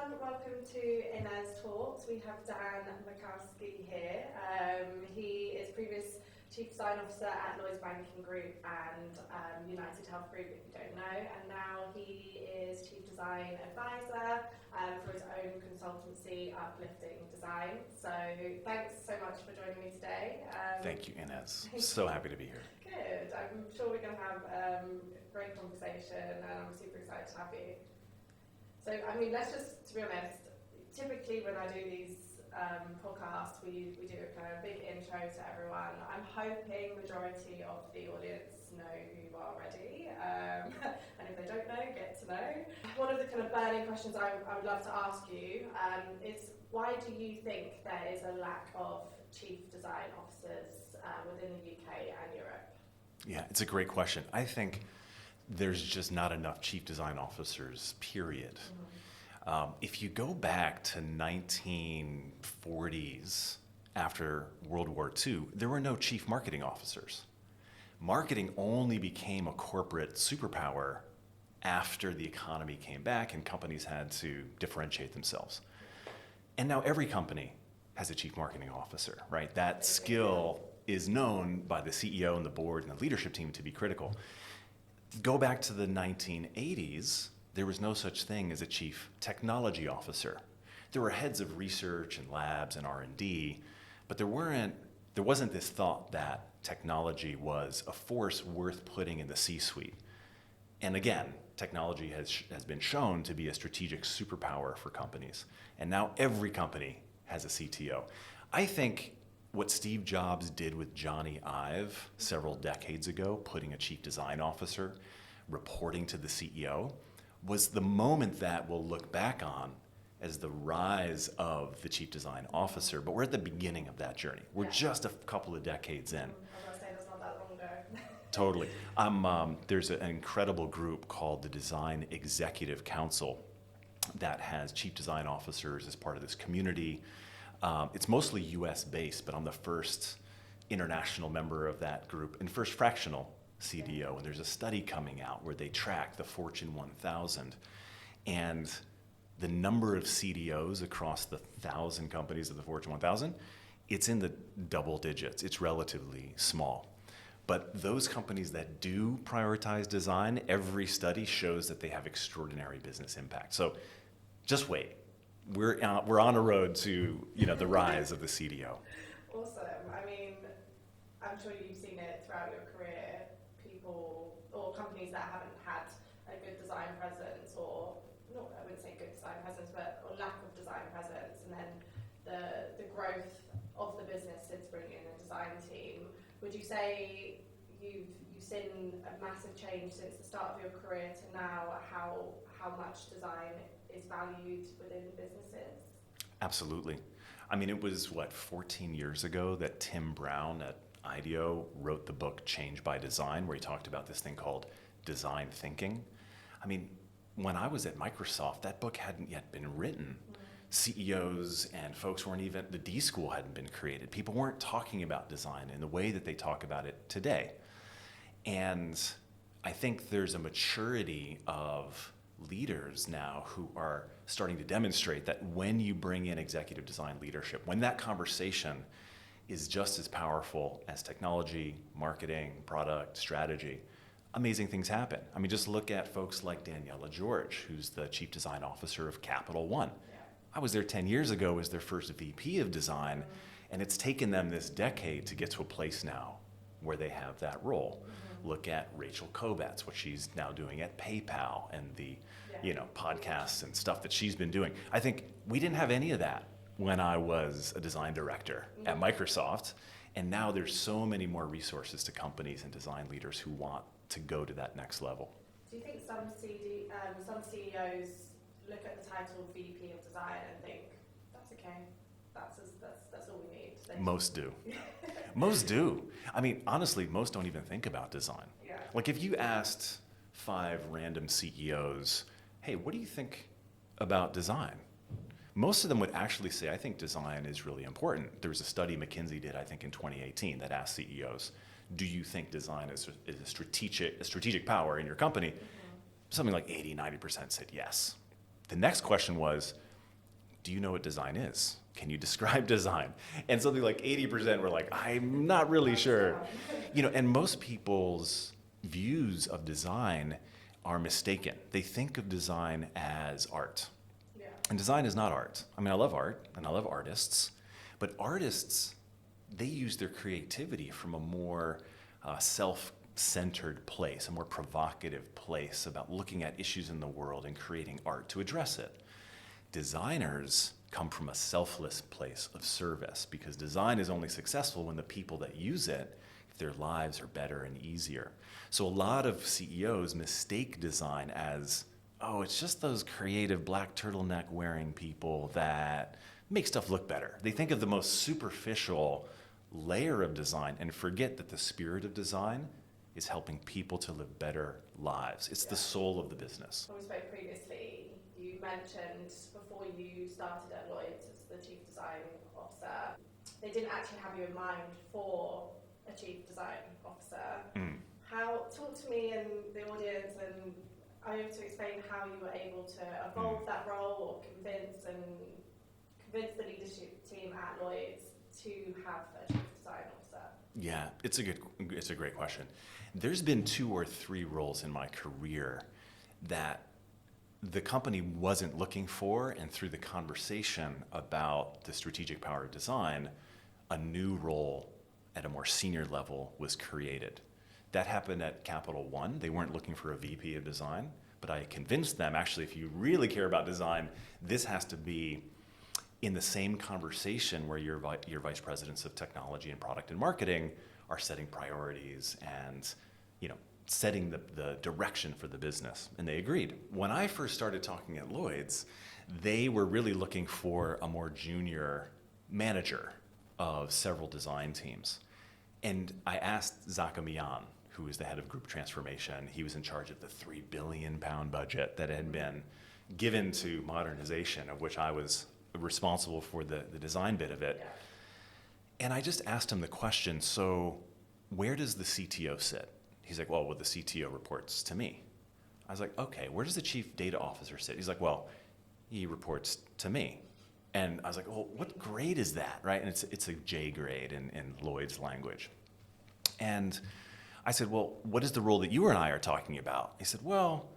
Welcome to Inez Talks. We have Dan Makoski here. He is previous Chief Design Officer at Lloyds Banking Group and UnitedHealth Group, if you don't know, and now he is Chief Design Advisor for his own consultancy, Uplifting Design. So thanks so much for joining me today. Thank you, Inez. So happy to be here. Good. I'm sure we're going to have a great conversation, and I'm super excited to have you. So, I mean, let's just, to be honest, typically when I do these podcasts, we do a kind of big intro to everyone. I'm hoping majority of the audience know who you are already, and if they don't know, get to know. One of the kind of burning questions I would love to ask you is, why do you think there is a lack of chief design officers within the UK and Europe? Yeah, it's a great question. I think there's just not enough chief design officers, period. If you go back to 1940s, after World War II, there were no chief marketing officers. Marketing only became a corporate superpower after the economy came back and companies had to differentiate themselves. And now every company has a chief marketing officer, right? That skill is known by the CEO and the board and the leadership team to be critical. Go back to the 1980s, there was no such thing as a chief technology officer. There were heads of research and labs and R&D, but there wasn't this thought that technology was a force worth putting in the C-suite. And again, technology has been shown to be a strategic superpower for companies. And now every company has a CTO. I think what Steve Jobs did with Johnny Ive several decades ago, putting a chief design officer reporting to the CEO, was the moment that we'll look back on as the rise of the chief design officer. But we're at the beginning of that journey. We're just a couple of decades in. I was going to say, that's not that long ago. Totally. There's an incredible group called the Design Executive Council that has chief design officers as part of this community. It's mostly US based, but I'm the first international member of that group and first fractional CDO. And there's a study coming out where they track the Fortune 1000 and the number of CDOs across the 1,000 companies of the Fortune 1000. It's in the double digits. It's relatively small. But those companies that do prioritize design, every study shows that they have extraordinary business impact. So just wait. We're on a road to the rise of the CDO. Awesome. I mean, I'm sure you've seen it throughout your career. People or companies that haven't had a good design presence, or not, I wouldn't say good design presence, but or lack of design presence, and then the growth of the business since bringing in a design team. Would you say you've seen a massive change since the start of your career to now? How much design is valued within businesses? Absolutely. I mean, it was, 14 years ago that Tim Brown at IDEO wrote the book Change by Design, where he talked about this thing called design thinking. I mean, when I was at Microsoft, that book hadn't yet been written. CEOs and folks weren't even, the D school hadn't been created. People weren't talking about design in the way that they talk about it today. And I think there's a maturity of leaders now who are starting to demonstrate that when you bring in executive design leadership, when that conversation is just as powerful as technology, marketing, product, strategy, amazing things happen. I mean, just look at folks like Daniela George, who's the chief design officer of Capital One. I was there 10 years ago as their first VP of design, and it's taken them this decade to get to a place now where they have that role. Look at Rachel Kobetz, what she's now doing at PayPal, and the podcasts and stuff that she's been doing. I think we didn't have any of that when I was a design director at Microsoft, and now there's so many more resources to companies and design leaders who want to go to that next level. Do you think some CEOs look at the title VP of design and think, that's okay, that's all we need? Most do. Most do. I mean, honestly, most don't even think about design. Yeah. Like if you asked 5 random CEOs, hey, what do you think about design? Most of them would actually say, I think design is really important. There was a study McKinsey did, I think, in 2018 that asked CEOs, do you think design is a strategic power in your company? Something like 80, 90% said yes. The next question was, do you know what design is? Can you describe design? And something like 80% were like, I'm not really sure. And most people's views of design are mistaken. They think of design as art. Yeah. And design is not art. I mean, I love art and I love artists, but artists, they use their creativity from a more self-centered place, a more provocative place about looking at issues in the world and creating art to address it. Designers come from a selfless place of service, because design is only successful when the people that use it, their lives are better and easier. So a lot of CEOs mistake design as, oh, it's just those creative black turtleneck wearing people that make stuff look better. They think of the most superficial layer of design and forget that the spirit of design is helping people to live better lives. It's the soul of the business. When we spoke previously, you mentioned before you started at Lloyds as the Chief Design Officer, they didn't actually have you in mind for a Chief Design Officer. Talk to me and the audience, and are you able to explain how you were able to evolve that role or convince the leadership team at Lloyds to have a Chief Design Officer? Yeah, it's a great question. There's been 2 or 3 roles in my career that the company wasn't looking for, and through the conversation about the strategic power of design, a new role at a more senior level was created. That happened at Capital One. They weren't looking for a VP of design, but I convinced them, actually, if you really care about design, this has to be in the same conversation where your vice presidents of technology and product and marketing are setting priorities and setting the direction for the business. And they agreed. When I first started talking at Lloyds, they were really looking for a more junior manager of several design teams. And I asked Zaka Mian, who is the head of group transformation. He was in charge of the £3 billion budget that had been given to modernization, of which I was responsible for the design bit of it. Yeah. And I just asked him the question, so where does the CTO sit? He's like, well, the CTO reports to me. I was like, okay, where does the chief data officer sit? He's like, well, he reports to me. And I was like, well, what grade is that, right? And it's a J grade in Lloyd's language. And I said, well, what is the role that you and I are talking about? He said, well,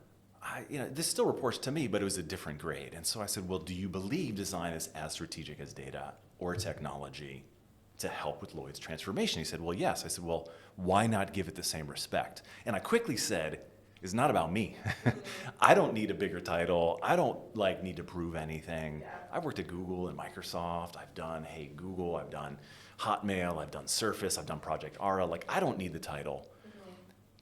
this still reports to me, but it was a different grade. And so I said, well, do you believe design is as strategic as data or technology to help with Lloyd's transformation? He said, well, yes. I said, well, why not give it the same respect? And I quickly said, it's not about me. I don't need a bigger title. I don't need to prove anything. Yeah. I've worked at Google and Microsoft. I've done Hey Google. I've done Hotmail. I've done Surface. I've done Project ARA. I don't need the title.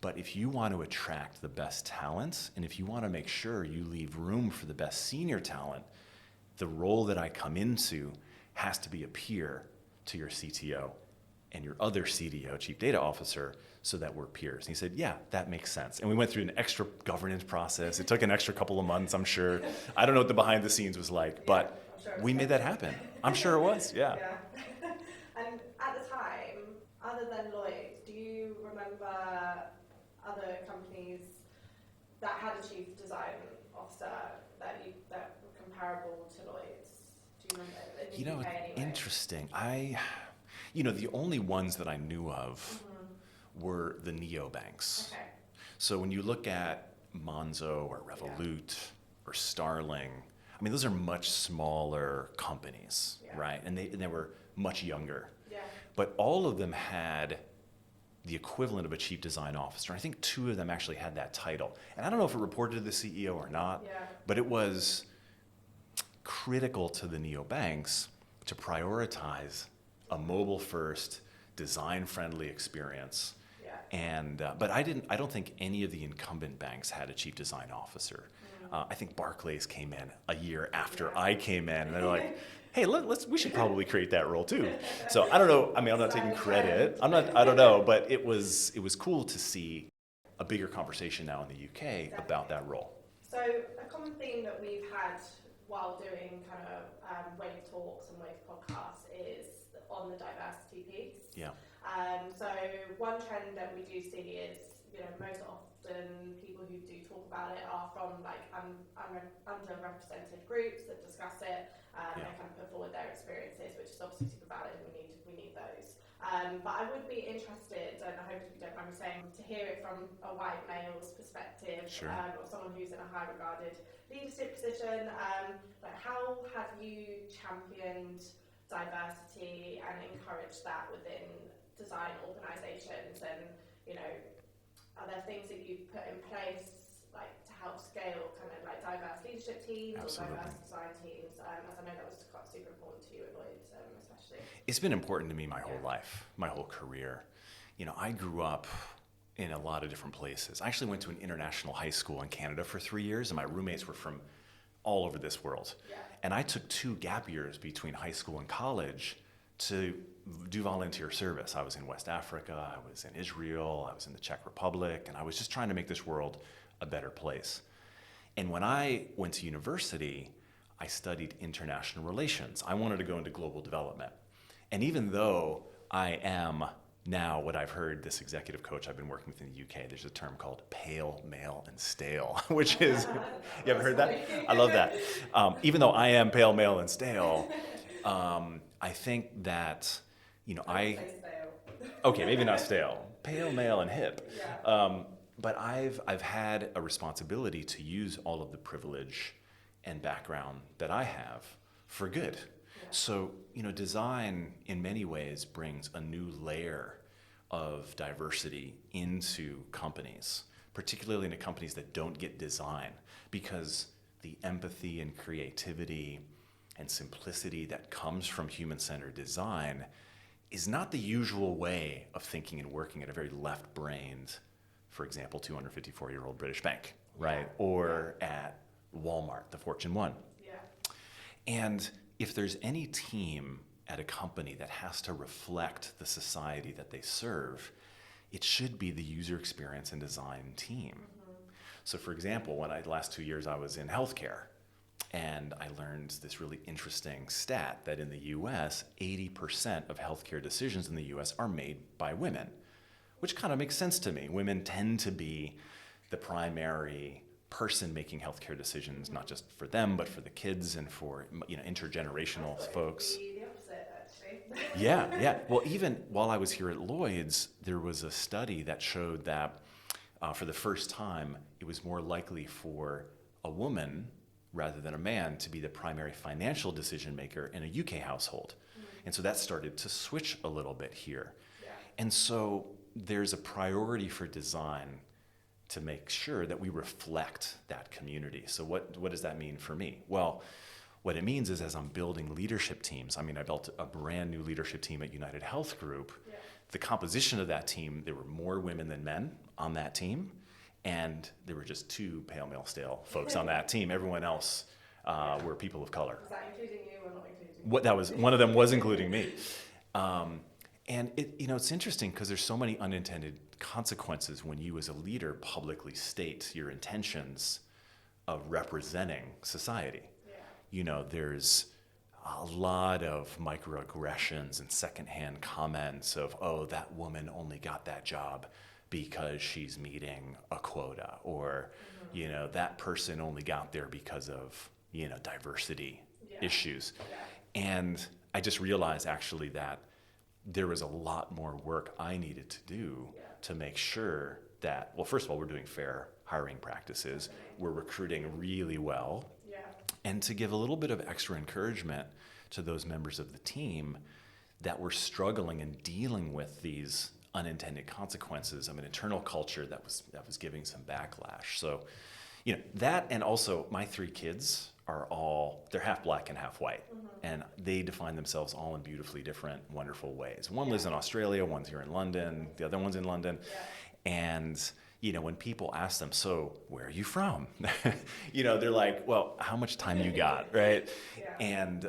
But if you want to attract the best talent, and if you want to make sure you leave room for the best senior talent, the role that I come into has to be a peer to your CTO and your other CDO, Chief Data Officer, so that we're peers. And he said, yeah, that makes sense. And we went through an extra governance process. It took an extra couple of months, I'm sure. I don't know what the behind the scenes was like, but we made that happen. I'm sure it was, yeah. And at the time, other than Lloyds, do you remember other companies that had a chief design officer that were comparable to Lloyds? Do you remember? In the UK anyway? Interesting. The only ones that I knew of were the neobanks. Okay. So when you look at Monzo or Revolut or Starling, those are much smaller companies, right? And they were much younger. Yeah. But all of them had the equivalent of a chief design officer. I think 2 of them actually had that title. And I don't know if it reported to the CEO or not, but it was critical to the neobanks to prioritize a mobile-first, design-friendly experience. Yeah. And but I don't think any of the incumbent banks had a chief design officer. I think Barclays came in a year after I came in, and they're like, hey, we should probably create that role too. So I don't know. I'm not taking credit. I don't know, but it was cool to see a bigger conversation now in the UK about that role. So a common theme that we've had while doing kind of Wave Talks and Wave Podcasts is on the diversity piece. Yeah. So one trend that we do see is most often people who do talk about it are from like underrepresented groups that discuss it and kind of put forward their experiences, which is obviously super valid. We need those. But I would be interested, and I hope you don't mind me saying, to hear it from a white male's perspective, Sure. Or someone who's in a high regarded leadership position. Like how have you championed diversity and encouraged that within design organisations? And are there things that you've put in place like to help scale kind of like diverse leadership teams Absolutely. or diverse design teams? As I know that was quite super important to you at Lloyds, especially. It's been important to me my whole life, my whole career. I grew up in a lot of different places. I actually went to an international high school in Canada for 3 years, and my roommates were from all over this world. Yeah. And I took 2 gap years between high school and college to do volunteer service. I was in West Africa, I was in Israel, I was in the Czech Republic, and I was just trying to make this world a better place. And when I went to university, I studied international relations. I wanted to go into global development. And even though I am now what I've heard this executive coach I've been working with in the UK, there's a term called pale, male, and stale, which is, you haven't heard that? I love that. Even though I am pale, male, and stale, I think that, okay, maybe not stale, pale, male, and hip. Yeah. But I've had a responsibility to use all of the privilege and background that I have for good. Yeah. So, design in many ways brings a new layer of diversity into companies, particularly into companies that don't get design, because the empathy and creativity and simplicity that comes from human-centered design is not the usual way of thinking and working at a very left-brained, for example, 254-year-old British bank, right? Yeah. Or at Walmart, the Fortune 1. Yeah. And if there's any team at a company that has to reflect the society that they serve, it should be the user experience and design team. Mm-hmm. So for example, the last 2 years I was in healthcare, and I learned this really interesting stat that in the US, 80% of healthcare decisions in the US are made by women, which kind of makes sense to me. Women tend to be the primary person making healthcare decisions, not just for them, but for the kids and for intergenerational folks. The opposite, actually. Yeah. Well, even while I was here at Lloyds, there was a study that showed that for the first time, it was more likely for a woman rather than a man to be the primary financial decision maker in a UK household. And so that started to switch a little bit here. Yeah. And so there's a priority for design to make sure that we reflect that community. So what does that mean for me? Well, what it means is as I'm building leadership teams, I built a brand new leadership team at UnitedHealth Group. Yeah. The composition of that team, there were more women than men on that team, and there were just 2 pale, male, stale folks on that team. Everyone else were people of color. Was that including you or not including you? What that was, one of them was including me. And it's interesting because there's so many unintended consequences when you as a leader publicly state your intentions of representing society. Yeah. There's a lot of microaggressions and secondhand comments of, oh, that woman only got that job because she's meeting a quota, or, that person only got there because of, diversity issues. Yeah. And I just realized actually that there was a lot more work I needed to do to make sure that, well, first of all, we're doing fair hiring practices, we're recruiting really well, and to give a little bit of extra encouragement to those members of the team that were struggling and dealing with these unintended consequences of an internal culture that was giving some backlash. So, that, and also my 3 kids they're half black and half white. And they define themselves all in beautifully different, wonderful ways. One lives in Australia, one's here in London, the other one's in London. Yeah. And, when people ask them, so where are you from? They're like, well, how much time you got, right? Yeah. And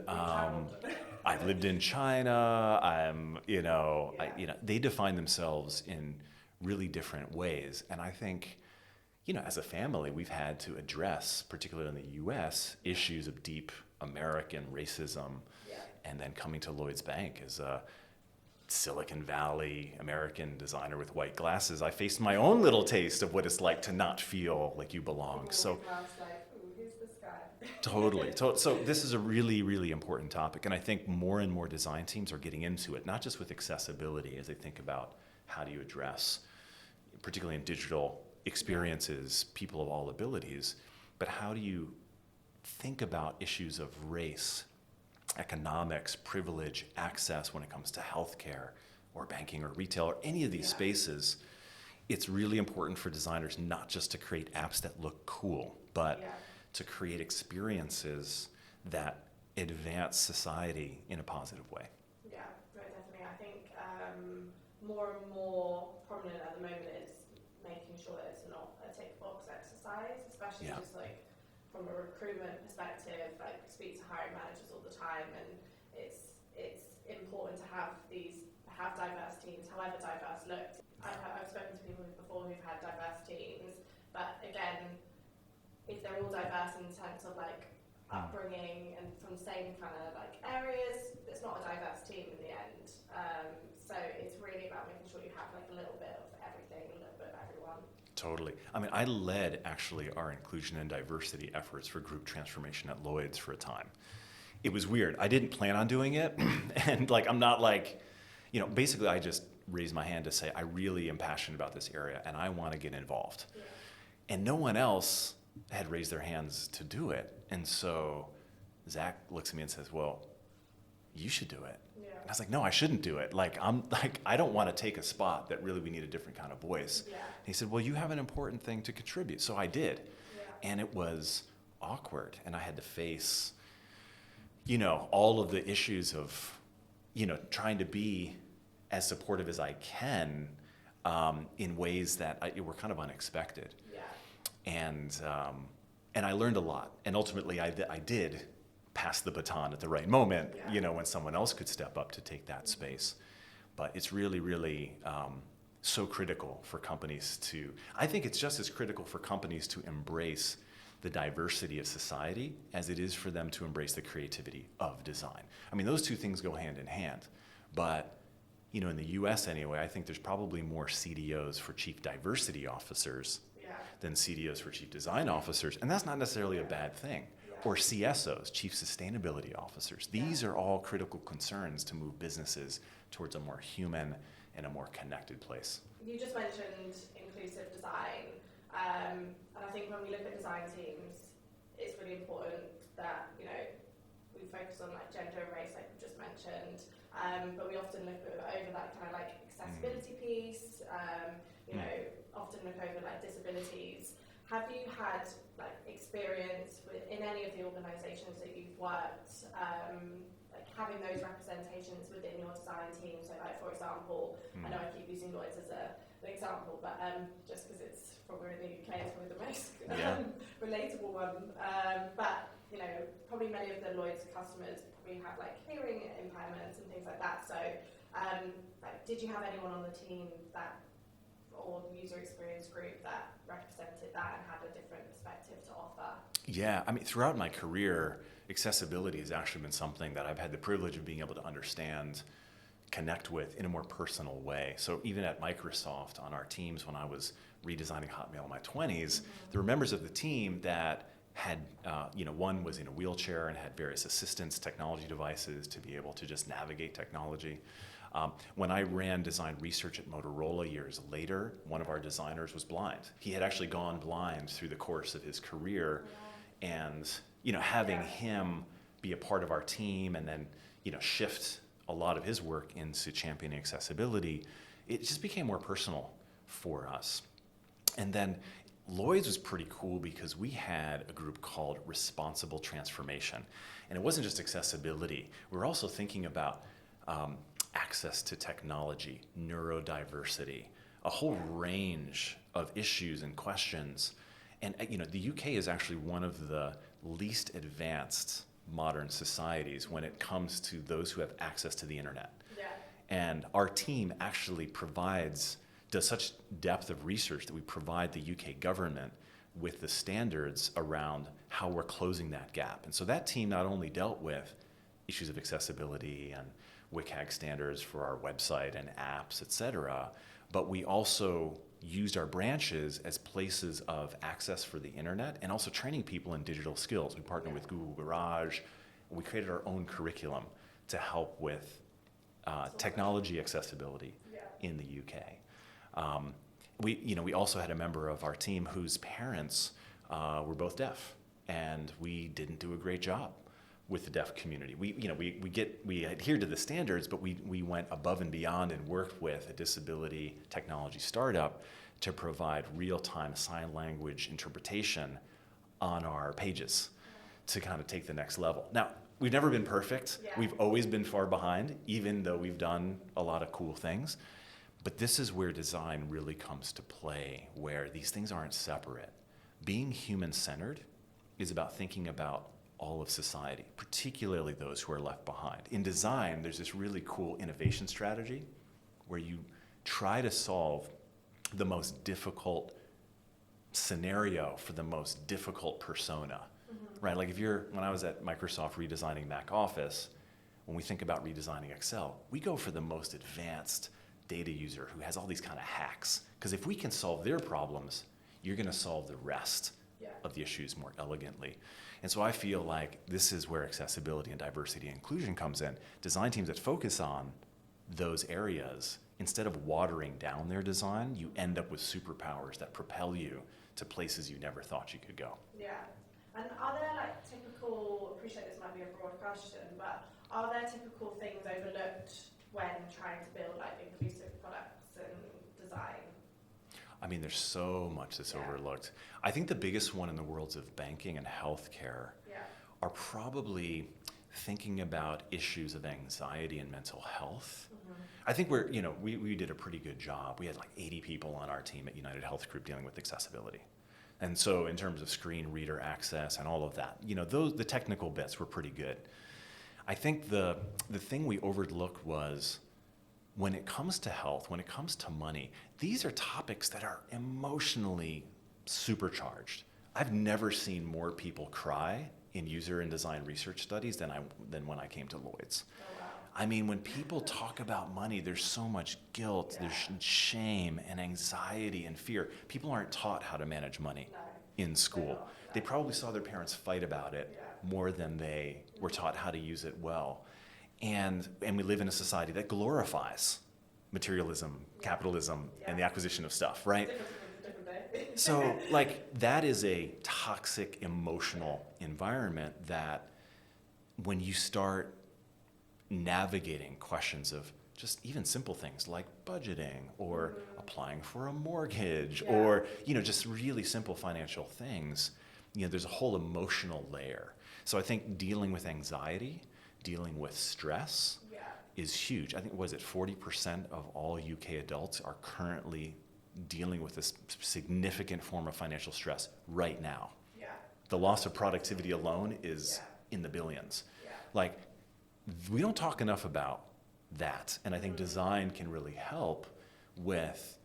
I've lived in China, they define themselves in really different ways. And I think, as a family, we've had to address, particularly in the U.S., issues of deep American racism, and then coming to Lloyds Bank as a Silicon Valley American designer with white glasses, I faced my own little taste of what it's like to not feel like you belong. So Like, ooh, who's this guy? totally. So this is a really, really important topic, and I think more and more design teams are getting into it, not just with accessibility as they think about how do you address, particularly in digital experiences, people of all abilities, but how do you think about issues of race, economics, privilege, access when it comes to healthcare or banking or retail or any of these spaces. It's really important for designers not just to create apps that look cool, but to create experiences that advance society in a positive way. Yeah, right, definitely. I think more and more prominent at the moment is making sure that it's not a tick box exercise, especially just like from a recruitment perspective. Like, we speak to hiring managers all the time, and it's important to have diverse teams, however diverse looks. I've spoken to people before who've had diverse teams, but again, if they're all diverse in terms of like upbringing and from the same kind of like areas, it's not a diverse team in the end. So it's really about making sure you have like a little bit of everything, a little bit of everyone. Totally. I mean, I led actually our inclusion and diversity efforts for group transformation at Lloyds for a time. It was weird. I didn't plan on doing it. And like, I'm not like, basically I just raised my hand to say, I really am passionate about this area and I want to get involved. Yeah. And no one else had raised their hands to do it. And so Zach looks at me and says, well, you should do it. Yeah. And I was like, no, I shouldn't do it. Like, I don't want to take a spot that really we need a different kind of voice. Yeah. And he said, well, you have an important thing to contribute. So I did. Yeah. And it was awkward. And I had to face, all of the issues of, trying to be as supportive as I can in ways that were kind of unexpected. Yeah. And I learned a lot. And ultimately, I did pass the baton at the right moment, when someone else could step up to take that space. But it's really, really so critical for companies I think it's just as critical for companies to embrace the diversity of society as it is for them to embrace the creativity of design. I mean, those two things go hand in hand. But, in the US anyway, I think there's probably more CDOs for chief diversity officers than CDOs for chief design officers. And that's not necessarily a bad thing. Or CSOs, chief sustainability officers. These are all critical concerns to move businesses towards a more human and a more connected place. You just mentioned inclusive design. And I think when we look at design teams, it's really important that, we focus on like gender and race, like we just mentioned. But we often look over that kind of like accessibility piece, often look over like disabilities. Have you had like experience in any of the organisations that you've worked, like having those representations within your design team? So like, for example, I know I keep using Lloyds as an example, but just because it's probably in the UK, it's probably the most relatable one. But probably many of the Lloyds customers probably have like hearing impairments and things like that. So like, did you have anyone on the team or user experience group that represented that and had a different perspective to offer? Yeah, I mean, throughout my career, accessibility has actually been something that I've had the privilege of being able to understand, connect with in a more personal way. So even at Microsoft on our teams when I was redesigning Hotmail in my 20s, there were members of the team that had, one was in a wheelchair and had various assistance technology devices to be able to just navigate technology. When I ran design research at Motorola years later, one of our designers was blind. He had actually gone blind through the course of his career. And, having him be a part of our team and then, shift a lot of his work into championing accessibility, it just became more personal for us. And then Lloyds was pretty cool because we had a group called Responsible Transformation. And it wasn't just accessibility. We were also thinking about access to technology, neurodiversity, a whole range of issues and questions. And the UK is actually one of the least advanced modern societies when it comes to those who have access to the internet. Yeah. And our team actually does such depth of research that we provide the UK government with the standards around how we're closing that gap. And so that team not only dealt with issues of accessibility and WCAG standards for our website and apps, et cetera. But we also used our branches as places of access for the internet and also training people in digital skills. We partnered with Google Garage. We created our own curriculum to help with technology accessibility in the UK. We also had a member of our team whose parents were both deaf, and we didn't do a great job with the deaf community. We adhered to the standards, but we went above and beyond and worked with a disability technology startup to provide real-time sign language interpretation on our pages to kind of take the next level. Now, we've never been perfect. Yeah. We've always been far behind, even though we've done a lot of cool things. But this is where design really comes to play, where these things aren't separate. Being human-centered is about thinking about all of society, particularly those who are left behind. In design, there's this really cool innovation strategy where you try to solve the most difficult scenario for the most difficult persona, right? Like when I was at Microsoft redesigning Mac Office, when we think about redesigning Excel, we go for the most advanced data user who has all these kind of hacks. Because if we can solve their problems, you're going to solve the rest of the issues more elegantly. And so I feel like this is where accessibility and diversity and inclusion comes in. Design teams that focus on those areas, instead of watering down their design, you end up with superpowers that propel you to places you never thought you could go. Yeah. And are there typical, I appreciate this might be a broad question, but are there typical things overlooked when trying to build inclusive products and design? I mean, there's so much that's overlooked. I think the biggest one in the worlds of banking and healthcare are probably thinking about issues of anxiety and mental health. I think we did a pretty good job. We had 80 people on our team at UnitedHealth Group dealing with accessibility. And so in terms of screen reader access and all of that, the technical bits were pretty good. I think the thing we overlooked was when it comes to health, when it comes to money, these are topics that are emotionally supercharged. I've never seen more people cry in user and design research studies than when I came to Lloyds. Oh, wow. I mean, when people talk about money, there's so much guilt, there's shame and anxiety and fear. People aren't taught how to manage money in school. They probably saw their parents fight about it more than they were taught how to use it well. And we live in a society that glorifies materialism, capitalism, and the acquisition of stuff, right? So that is a toxic emotional environment that when you start navigating questions of just even simple things like budgeting or applying for a mortgage or, just really simple financial things, there's a whole emotional layer. So I think dealing with anxiety, dealing with stress is huge. I think, 40% of all UK adults are currently dealing with this significant form of financial stress right now. The loss of productivity alone is in the billions. We don't talk enough about that. And I think design can really help with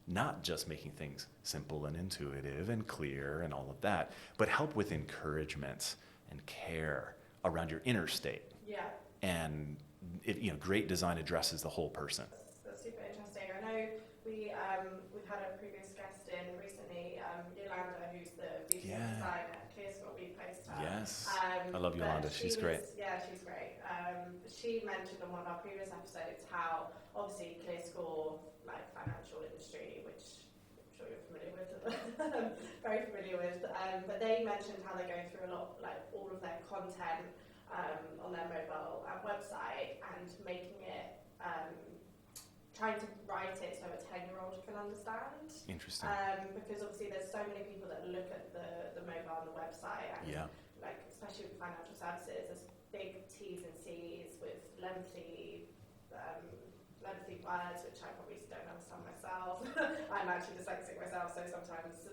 not just making things simple and intuitive and clear and all of that, but help with encouragement and care around your inner state. And great design addresses the whole person. That's super interesting. I know we've had a previous guest in recently, Yolanda, who's the VP of design at ClearScore. We placed her. Yes, I love Yolanda. She's great. Yeah, she's great. She mentioned on one of our previous episodes how obviously ClearScore, financial industry, which I'm sure you're familiar with, very familiar with, but they mentioned how they're going through a lot, all of their content on their mobile website and making it, trying to write it so a 10-year-old can understand. Interesting. Because obviously there's so many people that look at the mobile and the website and especially with financial services, there's big T's and C's with lengthy words, which I probably don't understand myself. I'm actually dyslexic myself, so sometimes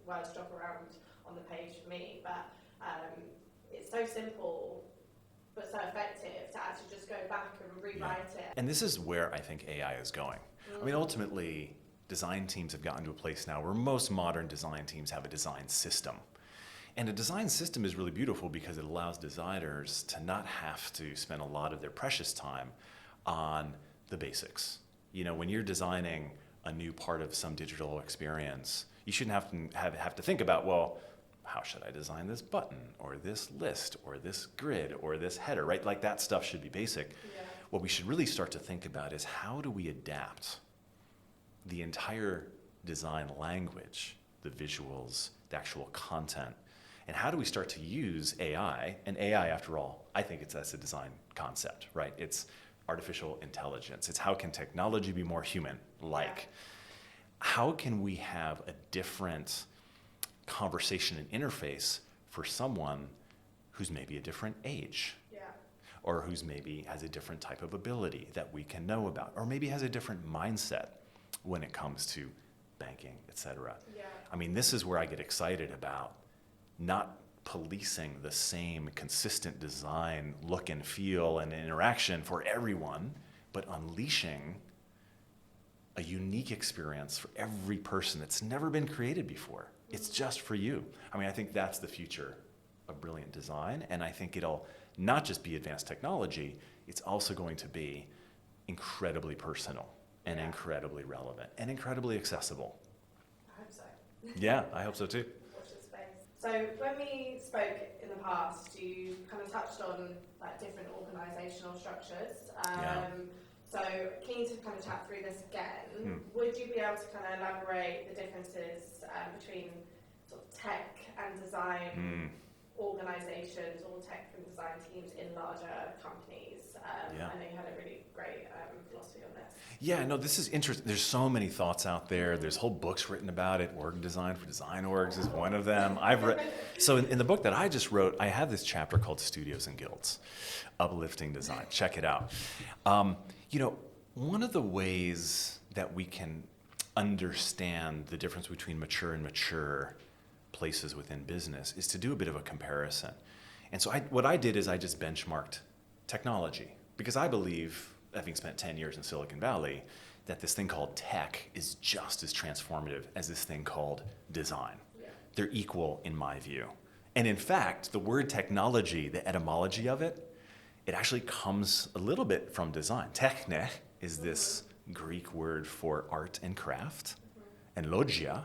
words drop around on the page for me, but it's so simple but so effective to actually just go back and rewrite it. And this is where I think AI is going. I mean, ultimately, design teams have gotten to a place now where most modern design teams have a design system. And a design system is really beautiful because it allows designers to not have to spend a lot of their precious time on the basics. You know, when you're designing a new part of some digital experience, you shouldn't have to think about, well, how should I design this button or this list or this grid or this header, right? Like that stuff should be basic. Yeah. What we should really start to think about is how do we adapt the entire design language, the visuals, the actual content, and how do we start to use AI? And AI, after all, I think that's a design concept, right? It's artificial intelligence. It's how can technology be more human-like? Yeah. How can we have a different conversation and interface for someone who's maybe a different age? Yeah. Or who's maybe has a different type of ability that we can know about, or maybe has a different mindset when it comes to banking, et cetera. Yeah. I mean, this is where I get excited about not policing the same consistent design, look and feel and interaction for everyone, but unleashing a unique experience for every person that's never been created before. It's just for you. I mean, I think that's the future of brilliant design, and I think it'll not just be advanced technology, it's also going to be incredibly personal and incredibly relevant and incredibly accessible. I hope so. Yeah, I hope so too. Watch this space. So when we spoke in the past, you kind of touched on like different organisational structures. So keen to kind of chat through this again. Would you be able to kind of elaborate the differences between sort of tech and design organisations or tech and design teams in larger companies? I know you had a really great philosophy on this. Yeah, no, this is interesting. There's so many thoughts out there. There's whole books written about it. Org Design for Design Orgs is one of them. So in the book that I just wrote, I have this chapter called Studios and Guilds, Uplifting Design. Check it out. You know, one of the ways that we can understand the difference between mature and mature places within business is to do a bit of a comparison. And so what I did is I just benchmarked technology, because I believe, having spent 10 years in Silicon Valley, that this thing called tech is just as transformative as this thing called design. Yeah. They're equal in my view. And in fact, the word technology, the etymology of it, it actually comes a little bit from design. Techne is this Greek word for art and craft, and logia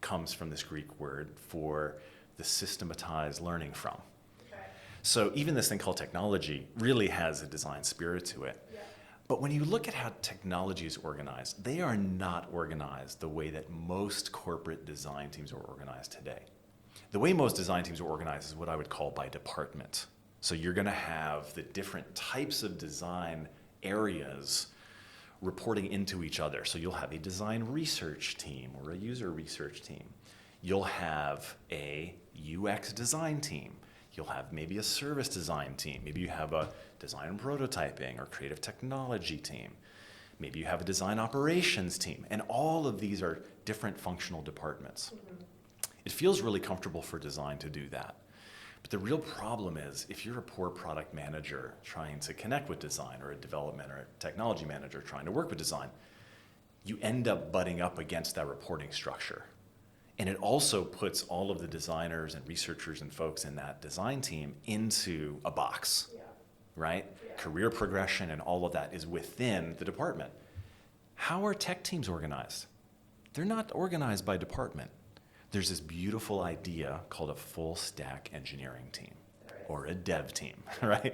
comes from this Greek word for the systematized learning from. Okay. So even this thing called technology really has a design spirit to it. Yeah. But when you look at how technology is organized, they are not organized the way that most corporate design teams are organized today. The way most design teams are organized is what I would call by department. So you're going to have the different types of design areas reporting into each other. So you'll have a design research team or a user research team. You'll have a UX design team. You'll have maybe a service design team. Maybe you have a design and prototyping or creative technology team. Maybe you have a design operations team. And all of these are different functional departments. It feels really comfortable for design to do that. But the real problem is if you're a poor product manager trying to connect with design, or a development or a technology manager trying to work with design, you end up butting up against that reporting structure. And it also puts all of the designers and researchers and folks in that design team into a box, right? Yeah. Career progression and all of that is within the department. How are tech teams organized? They're not organized by department. There's this beautiful idea called a full stack engineering team, or a dev team, right?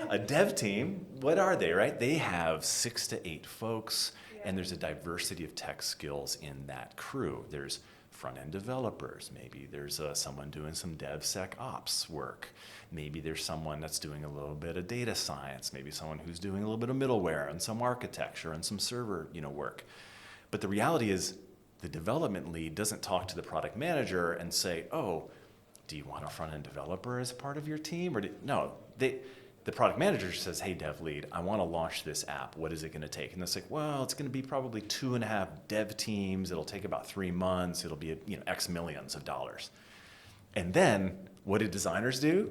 A dev team, what are they, right? They have 6 to 8 folks, and there's a diversity of tech skills in that crew. There's front-end developers. Maybe there's someone doing some DevSecOps work. Maybe there's someone that's doing a little bit of data science. Maybe someone who's doing a little bit of middleware and some architecture and some server, work. But the reality is, the development lead doesn't talk to the product manager and say, oh, do you want a front-end developer as a part of your team? Or the product manager says, hey, dev lead, I want to launch this app. What is it going to take? And it's like, well, it's going to be probably 2.5 dev teams. It'll take about 3 months. It'll be X millions of dollars. And then what do designers do,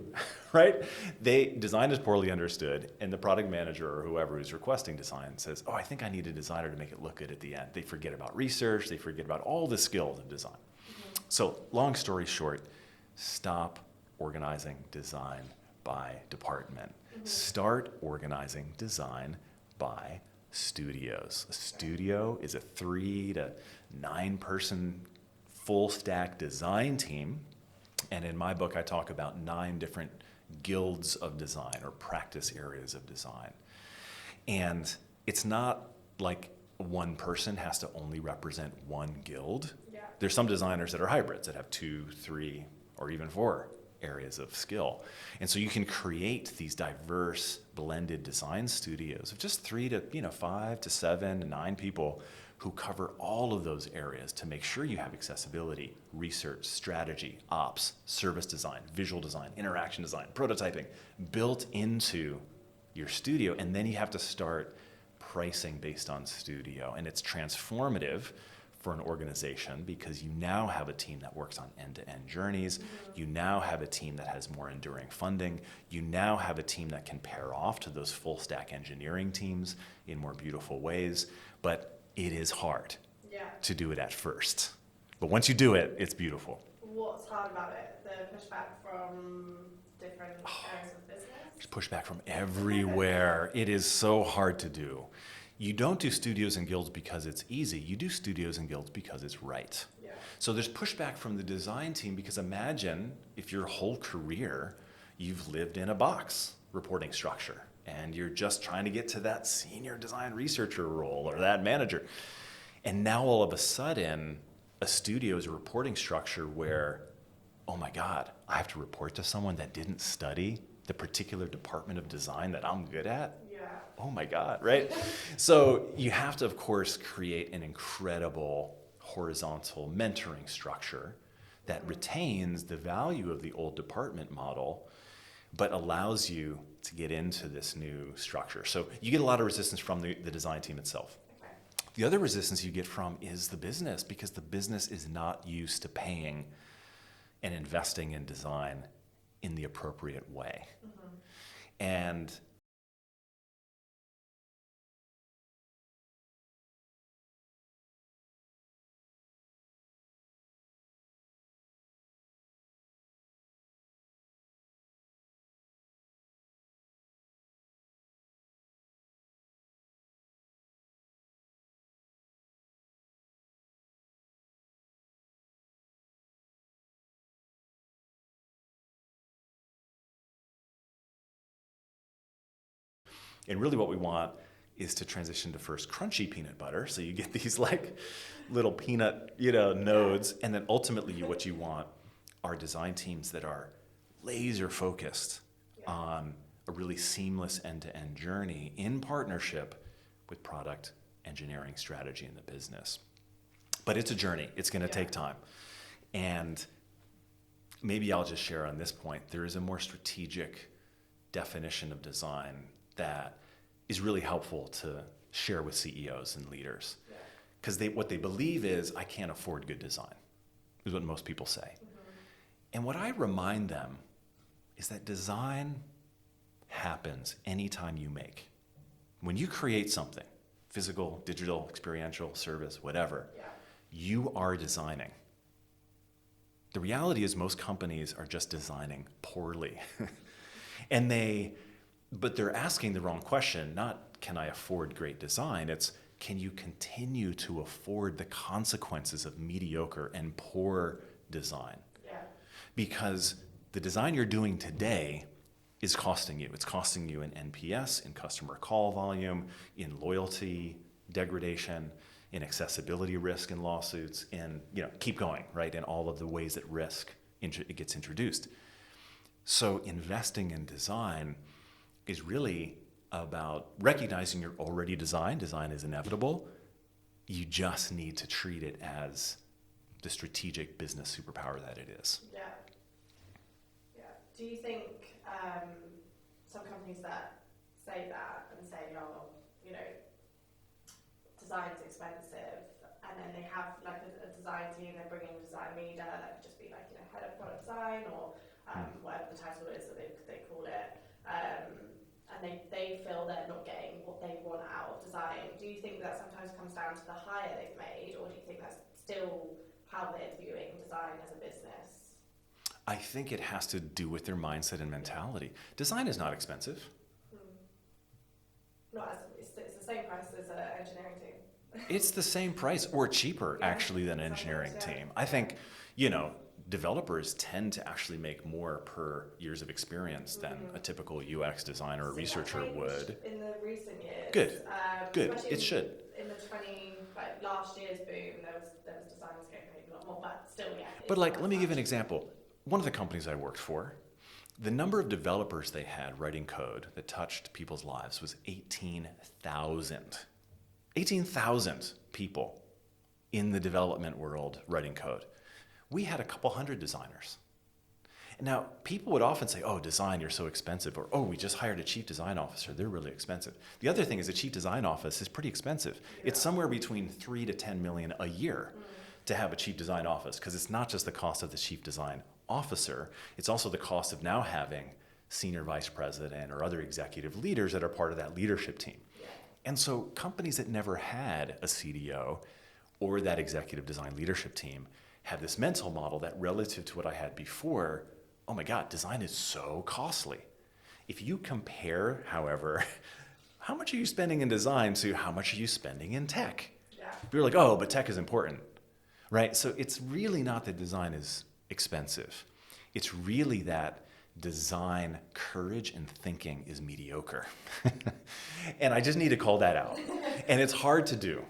right? Design is poorly understood, and the product manager or whoever who's requesting design says, oh, I think I need a designer to make it look good at the end. They forget about research. They forget about all the skills of design. So long story short, Stop organizing design by department. Start organizing design by studios. A studio is a 3 to 9 person full stack design team. And in my book, I talk about 9 different guilds of design or practice areas of design. And it's not like one person has to only represent one guild. Yeah. There's some designers that are hybrids that have 2, 3, or even 4 areas of skill. And so you can create these diverse blended design studios of just 3 to 5 to 7 to 9 people who cover all of those areas to make sure you have accessibility, research, strategy, ops, service design, visual design, interaction design, prototyping built into your studio. And then you have to start pricing based on studio. And it's transformative for an organization because you now have a team that works on end-to-end journeys. You now have a team that has more enduring funding. You now have a team that can pair off to those full stack engineering teams in more beautiful ways. But it is hard to do it at first. But once you do it, it's beautiful. What's hard about it? The pushback from different areas of business? There's pushback from everywhere. It is so hard to do. You don't do studios and guilds because it's easy. You do studios and guilds because it's right. Yeah. So there's pushback from the design team because imagine if your whole career you've lived in a box reporting structure and you're just trying to get to that senior design researcher role or that manager. And now all of a sudden, a studio is a reporting structure where, oh my God, I have to report to someone that didn't study the particular department of design that I'm good at? Yeah. Oh my God, right? So you have to, of course, create an incredible horizontal mentoring structure that retains the value of the old department model, but allows you to get into this new structure. So you get a lot of resistance from the design team itself. Okay. The other resistance you get from is the business, because the business is not used to paying and investing in design in the appropriate way. And really what we want is to transition to first crunchy peanut butter. So you get these like little peanut, nodes. And then ultimately what you want are design teams that are laser focused on a really seamless end-to-end journey in partnership with product engineering strategy in the business. But it's a journey. It's going to take time. And maybe I'll just share on this point, there is a more strategic definition of design that is really helpful to share with CEOs and leaders. Because what they believe is, I can't afford good design, is what most people say. And what I remind them is that design happens anytime you make. When you create something, physical, digital, experiential, service, whatever, you are designing. The reality is most companies are just designing poorly. But they're asking the wrong question, not can I afford great design, it's can you continue to afford the consequences of mediocre and poor design? Because the design you're doing today is costing you. It's costing you in NPS, in customer call volume, in loyalty degradation, in accessibility risk and lawsuits, in, keep going, right? In all of the ways that risk it gets introduced. So investing in design is really about recognizing you're already design is inevitable. You just need to treat it as the strategic business superpower that it is. Yeah. Do you think some companies that say that and say, design's expensive, and then they have like a design team, they bring in a design leader that could just be like, head of product design or whatever the title is that they call it, and they feel they're not getting what they want out of design. Do you think that sometimes comes down to the hire they've made, or do you think that's still how they're viewing design as a business? I think it has to do with their mindset and mentality. Design is not expensive. No, it's the same price as an engineering team. It's the same price or cheaper, actually, than an engineering team. I think, you know, developers tend to actually make more per years of experience than a typical UX designer or researcher would. In the recent years. Good. It should. In the last year's boom, there was designers getting paid a lot more, but still, yeah. But like, let me give you an example. One of the companies I worked for, the number of developers they had writing code that touched people's lives was 18,000. 18,000 people in the development world writing code. We had a couple hundred designers. Now, people would often say, oh, design, you're so expensive, or, oh, we just hired a chief design officer, they're really expensive. The other thing is a chief design office is pretty expensive. Yeah. It's somewhere between 3 to 10 million a year to have a chief design office, because it's not just the cost of the chief design officer, it's also the cost of now having senior vice president or other executive leaders that are part of that leadership team. Yeah. And so companies that never had a CDO or that executive design leadership team have this mental model that relative to what I had before, oh my God, design is so costly. If you compare, however, how much are you spending in design to how much are you spending in tech? Yeah. We're like, oh, but tech is important, right? So it's really not that design is expensive. It's really that design courage and thinking is mediocre. And I just need to call that out. And it's hard to do.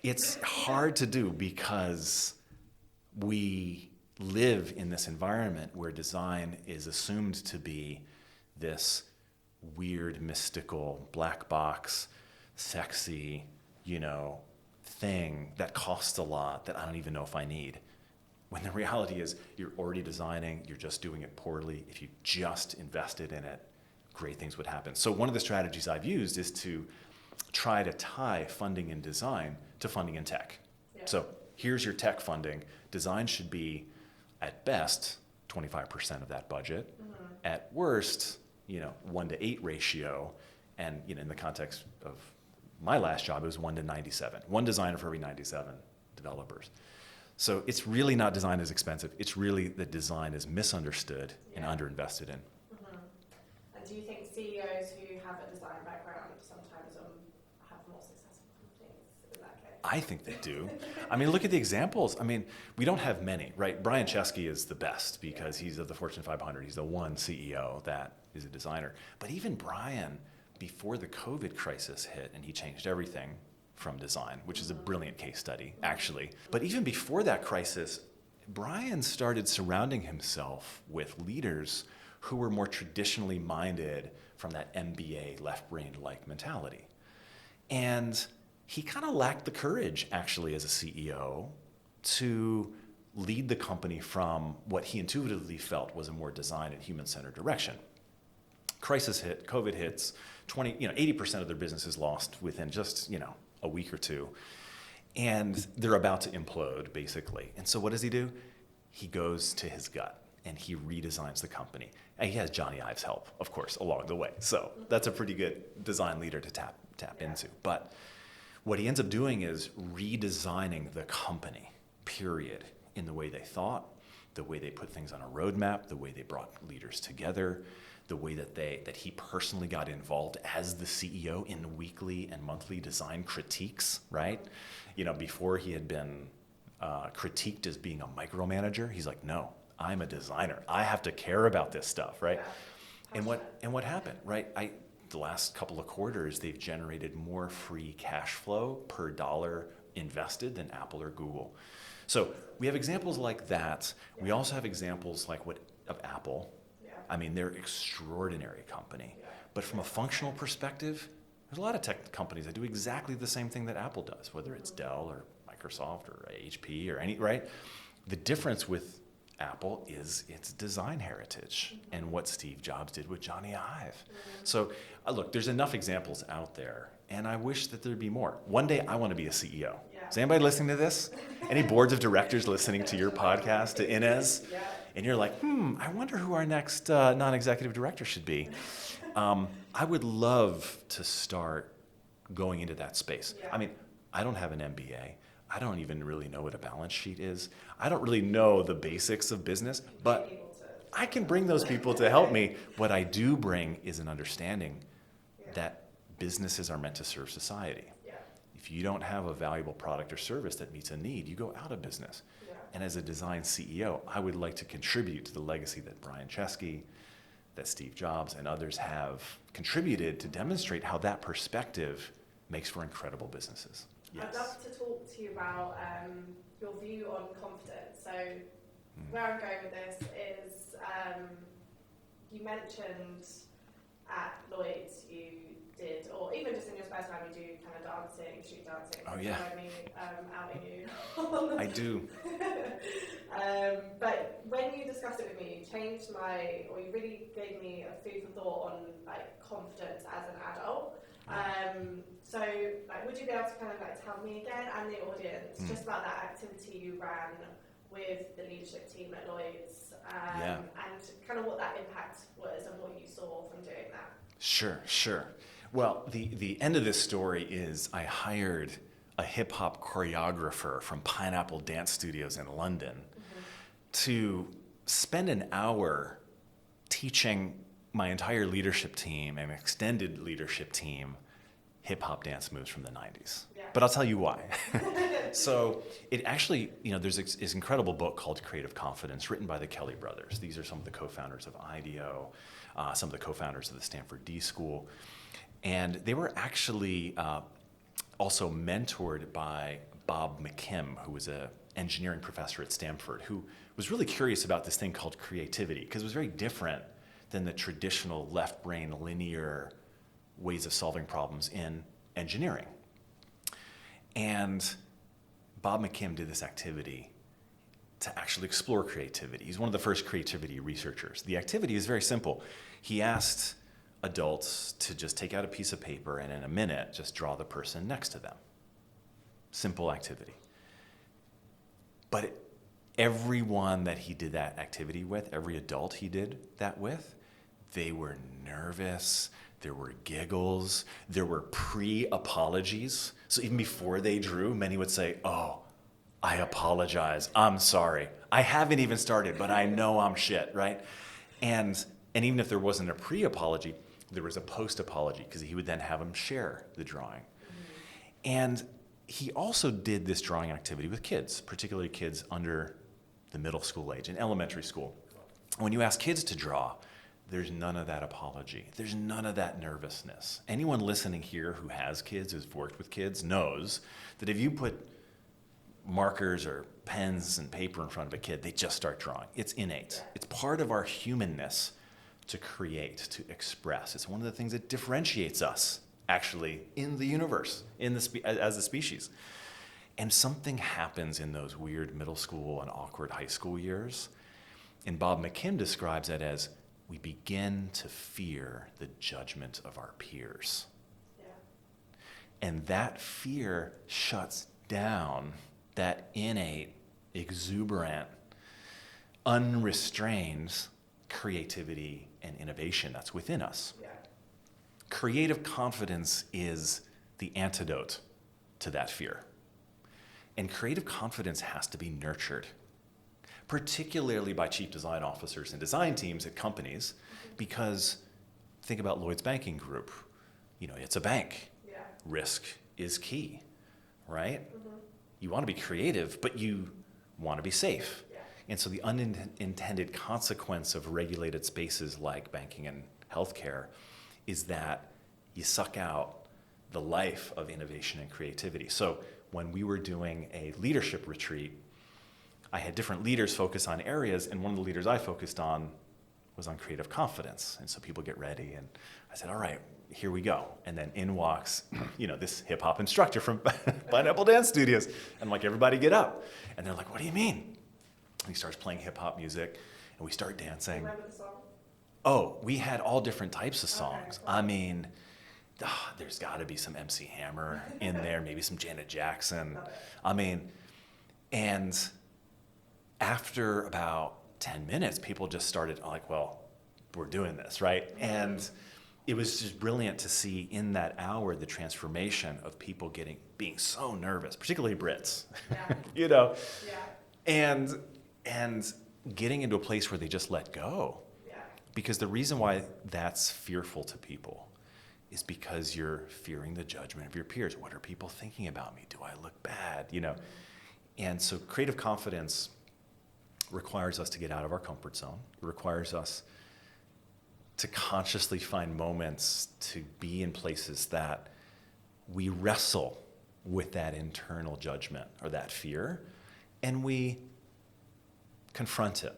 It's hard to do because we live in this environment where design is assumed to be this weird, mystical, black box, sexy, thing that costs a lot that I don't even know if I need. When the reality is you're already designing, you're just doing it poorly. If you just invested in it, great things would happen. So one of the strategies I've used is to try to tie funding in design to funding in tech. Yeah. So here's your tech funding. Design should be, at best, 25% of that budget. Mm-hmm. At worst, 1 to 8 ratio. And in the context of my last job, it was 1 to 97. One designer for every 97 developers. So it's really not design is expensive. It's really that design is misunderstood and underinvested in. Mm-hmm. And do you think CEOs who have a design background sometimes have more successful companies in that case? I think they do. I mean, look at the examples. I mean, we don't have many, right? Brian Chesky is the best because he's of the Fortune 500. He's the one CEO that is a designer. But even Brian, before the COVID crisis hit and he changed everything from design, which is a brilliant case study, actually. But even before that crisis, Brian started surrounding himself with leaders who were more traditionally minded from that MBA left-brain-like mentality. And he kind of lacked the courage, actually, as a CEO, to lead the company from what he intuitively felt was a more design and human-centered direction. Crisis hit, COVID hits, 80% of their business is lost within just, a week or two, and they're about to implode, basically. And so what does he do? He goes to his gut, and he redesigns the company. And he has Johnny Ive's help, of course, along the way. So that's a pretty good design leader to tap into. But what he ends up doing is redesigning the company, period, in the way they thought, the way they put things on a roadmap, the way they brought leaders together, the way that he personally got involved as the CEO in weekly and monthly design critiques, right? Before he had been critiqued as being a micromanager, he's like, no, I'm a designer. I have to care about this stuff, right? Yeah. And what happened, right? The last couple of quarters, they've generated more free cash flow per dollar invested than Apple or Google. So we have examples like that. We also have examples like of Apple. I mean, they're an extraordinary company. But from a functional perspective, there's a lot of tech companies that do exactly the same thing that Apple does, whether it's Dell or Microsoft or HP or any, right? The difference with Apple is its design heritage and what Steve Jobs did with Johnny Ive. So look, there's enough examples out there, and I wish that there'd be more. One day I want to be a CEO. Is anybody listening to this? Any boards of directors listening to your podcast, to Inez? And you're like, I wonder who our next non-executive director should be. I would love to start going into that space. I mean, I don't have an MBA. I don't even really know what a balance sheet is. I don't really know the basics of business, but I can bring those people to help me. What I do bring is an understanding that businesses are meant to serve society. Yeah. If you don't have a valuable product or service that meets a need, you go out of business. Yeah. And as a design CEO, I would like to contribute to the legacy that Brian Chesky, that Steve Jobs, and others have contributed to demonstrate how that perspective makes for incredible businesses. Yes. I'd love to talk to you about your view on confidence. So where I'm going with this is you mentioned at Lloyds you did, or even just in your spare time, you do kind of dancing, street dancing. Oh, yeah. Me outing you. I do. But when you discussed it with me, you changed you really gave me a food for thought on like confidence as an adult. So like, would you be able to kind of like tell me again and the audience just about that activity you ran with the leadership team at Lloyds, and kind of what that impact was and what you saw from doing that? Sure. Well, the end of this story is I hired a hip-hop choreographer from Pineapple Dance Studios in London to spend an hour teaching my entire leadership team and extended leadership team hip-hop dance moves from the 90s. Yeah. But I'll tell you why. So it actually, there's this incredible book called Creative Confidence written by the Kelly brothers. These are some of the co-founders of IDEO, some of the co-founders of the Stanford D School. And they were actually also mentored by Bob McKim, who was an engineering professor at Stanford, who was really curious about this thing called creativity, because it was very different than the traditional left brain linear ways of solving problems in engineering. And Bob McKim did this activity to actually explore creativity. He's one of the first creativity researchers. The activity is very simple. He asked adults to just take out a piece of paper and in a minute just draw the person next to them. Simple activity. But everyone that he did that activity with, every adult he did that with, they were nervous, there were giggles, there were pre-apologies. So even before they drew, many would say, "Oh, I apologize, I'm sorry. I haven't even started, but I know I'm shit," right? And even if there wasn't a pre-apology, there was a post-apology, because he would then have them share the drawing. And he also did this drawing activity with kids, particularly kids under the middle school age, in elementary school. When you ask kids to draw, there's none of that apology. There's none of that nervousness. Anyone listening here who has kids, who's worked with kids, knows that if you put markers or pens and paper in front of a kid, they just start drawing. It's innate. It's part of our humanness to create, to express. It's one of the things that differentiates us, actually, in the universe, as a species. And something happens in those weird middle school and awkward high school years. And Bob McKim describes it as we begin to fear the judgment of our peers. Yeah. And that fear shuts down that innate, exuberant, unrestrained creativity and innovation that's within us. Yeah. Creative confidence is the antidote to that fear. And creative confidence has to be nurtured, particularly by chief design officers and design teams at companies, because think about Lloyds Banking Group. It's a bank. Yeah. Risk is key, right? You want to be creative, but you want to be safe. Yeah. And so the unintended consequence of regulated spaces like banking and healthcare is that you suck out the life of innovation and creativity. So when we were doing a leadership retreat, I had different leaders focus on areas, and one of the leaders I focused on was on creative confidence. And so people get ready, and I said, all right, here we go. And then in walks, this hip hop instructor from Pineapple Dance Studios. And I'm like, everybody get up. And they're like, what do you mean? And he starts playing hip hop music, and we start dancing. Remember the song? Oh, we had all different types of songs. Okay, cool. I mean, there's got to be some MC Hammer in there, maybe some Janet Jackson. I mean, and after about 10 minutes, people just started like, well, we're doing this, right? And it was just brilliant to see in that hour the transformation of people being so nervous, particularly Brits, Yeah. Yeah. Yeah. And getting into a place where they just let go. Yeah. Because the reason why that's fearful to people is because you're fearing the judgment of your peers. What are people thinking about me? Do I look bad? You know? And so creative confidence requires us to get out of our comfort zone. It requires us to consciously find moments to be in places that we wrestle with that internal judgment or that fear, and we confront it.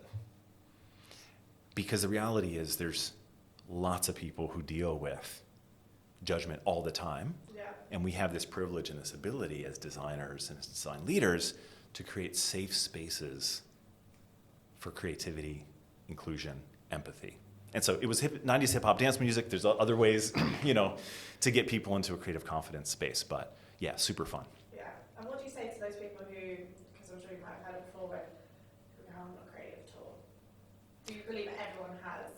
Because the reality is there's lots of people who deal with judgment all the time. Yeah. And we have this privilege and this ability as designers and as design leaders to create safe spaces for creativity, inclusion, empathy. And so it was 90s hip hop dance music. There's other ways, to get people into a creative confidence space. But yeah, super fun. Yeah. And what do you say to those people who, because I'm sure you might have heard it before, but who are not creative at all? Do you believe everyone has?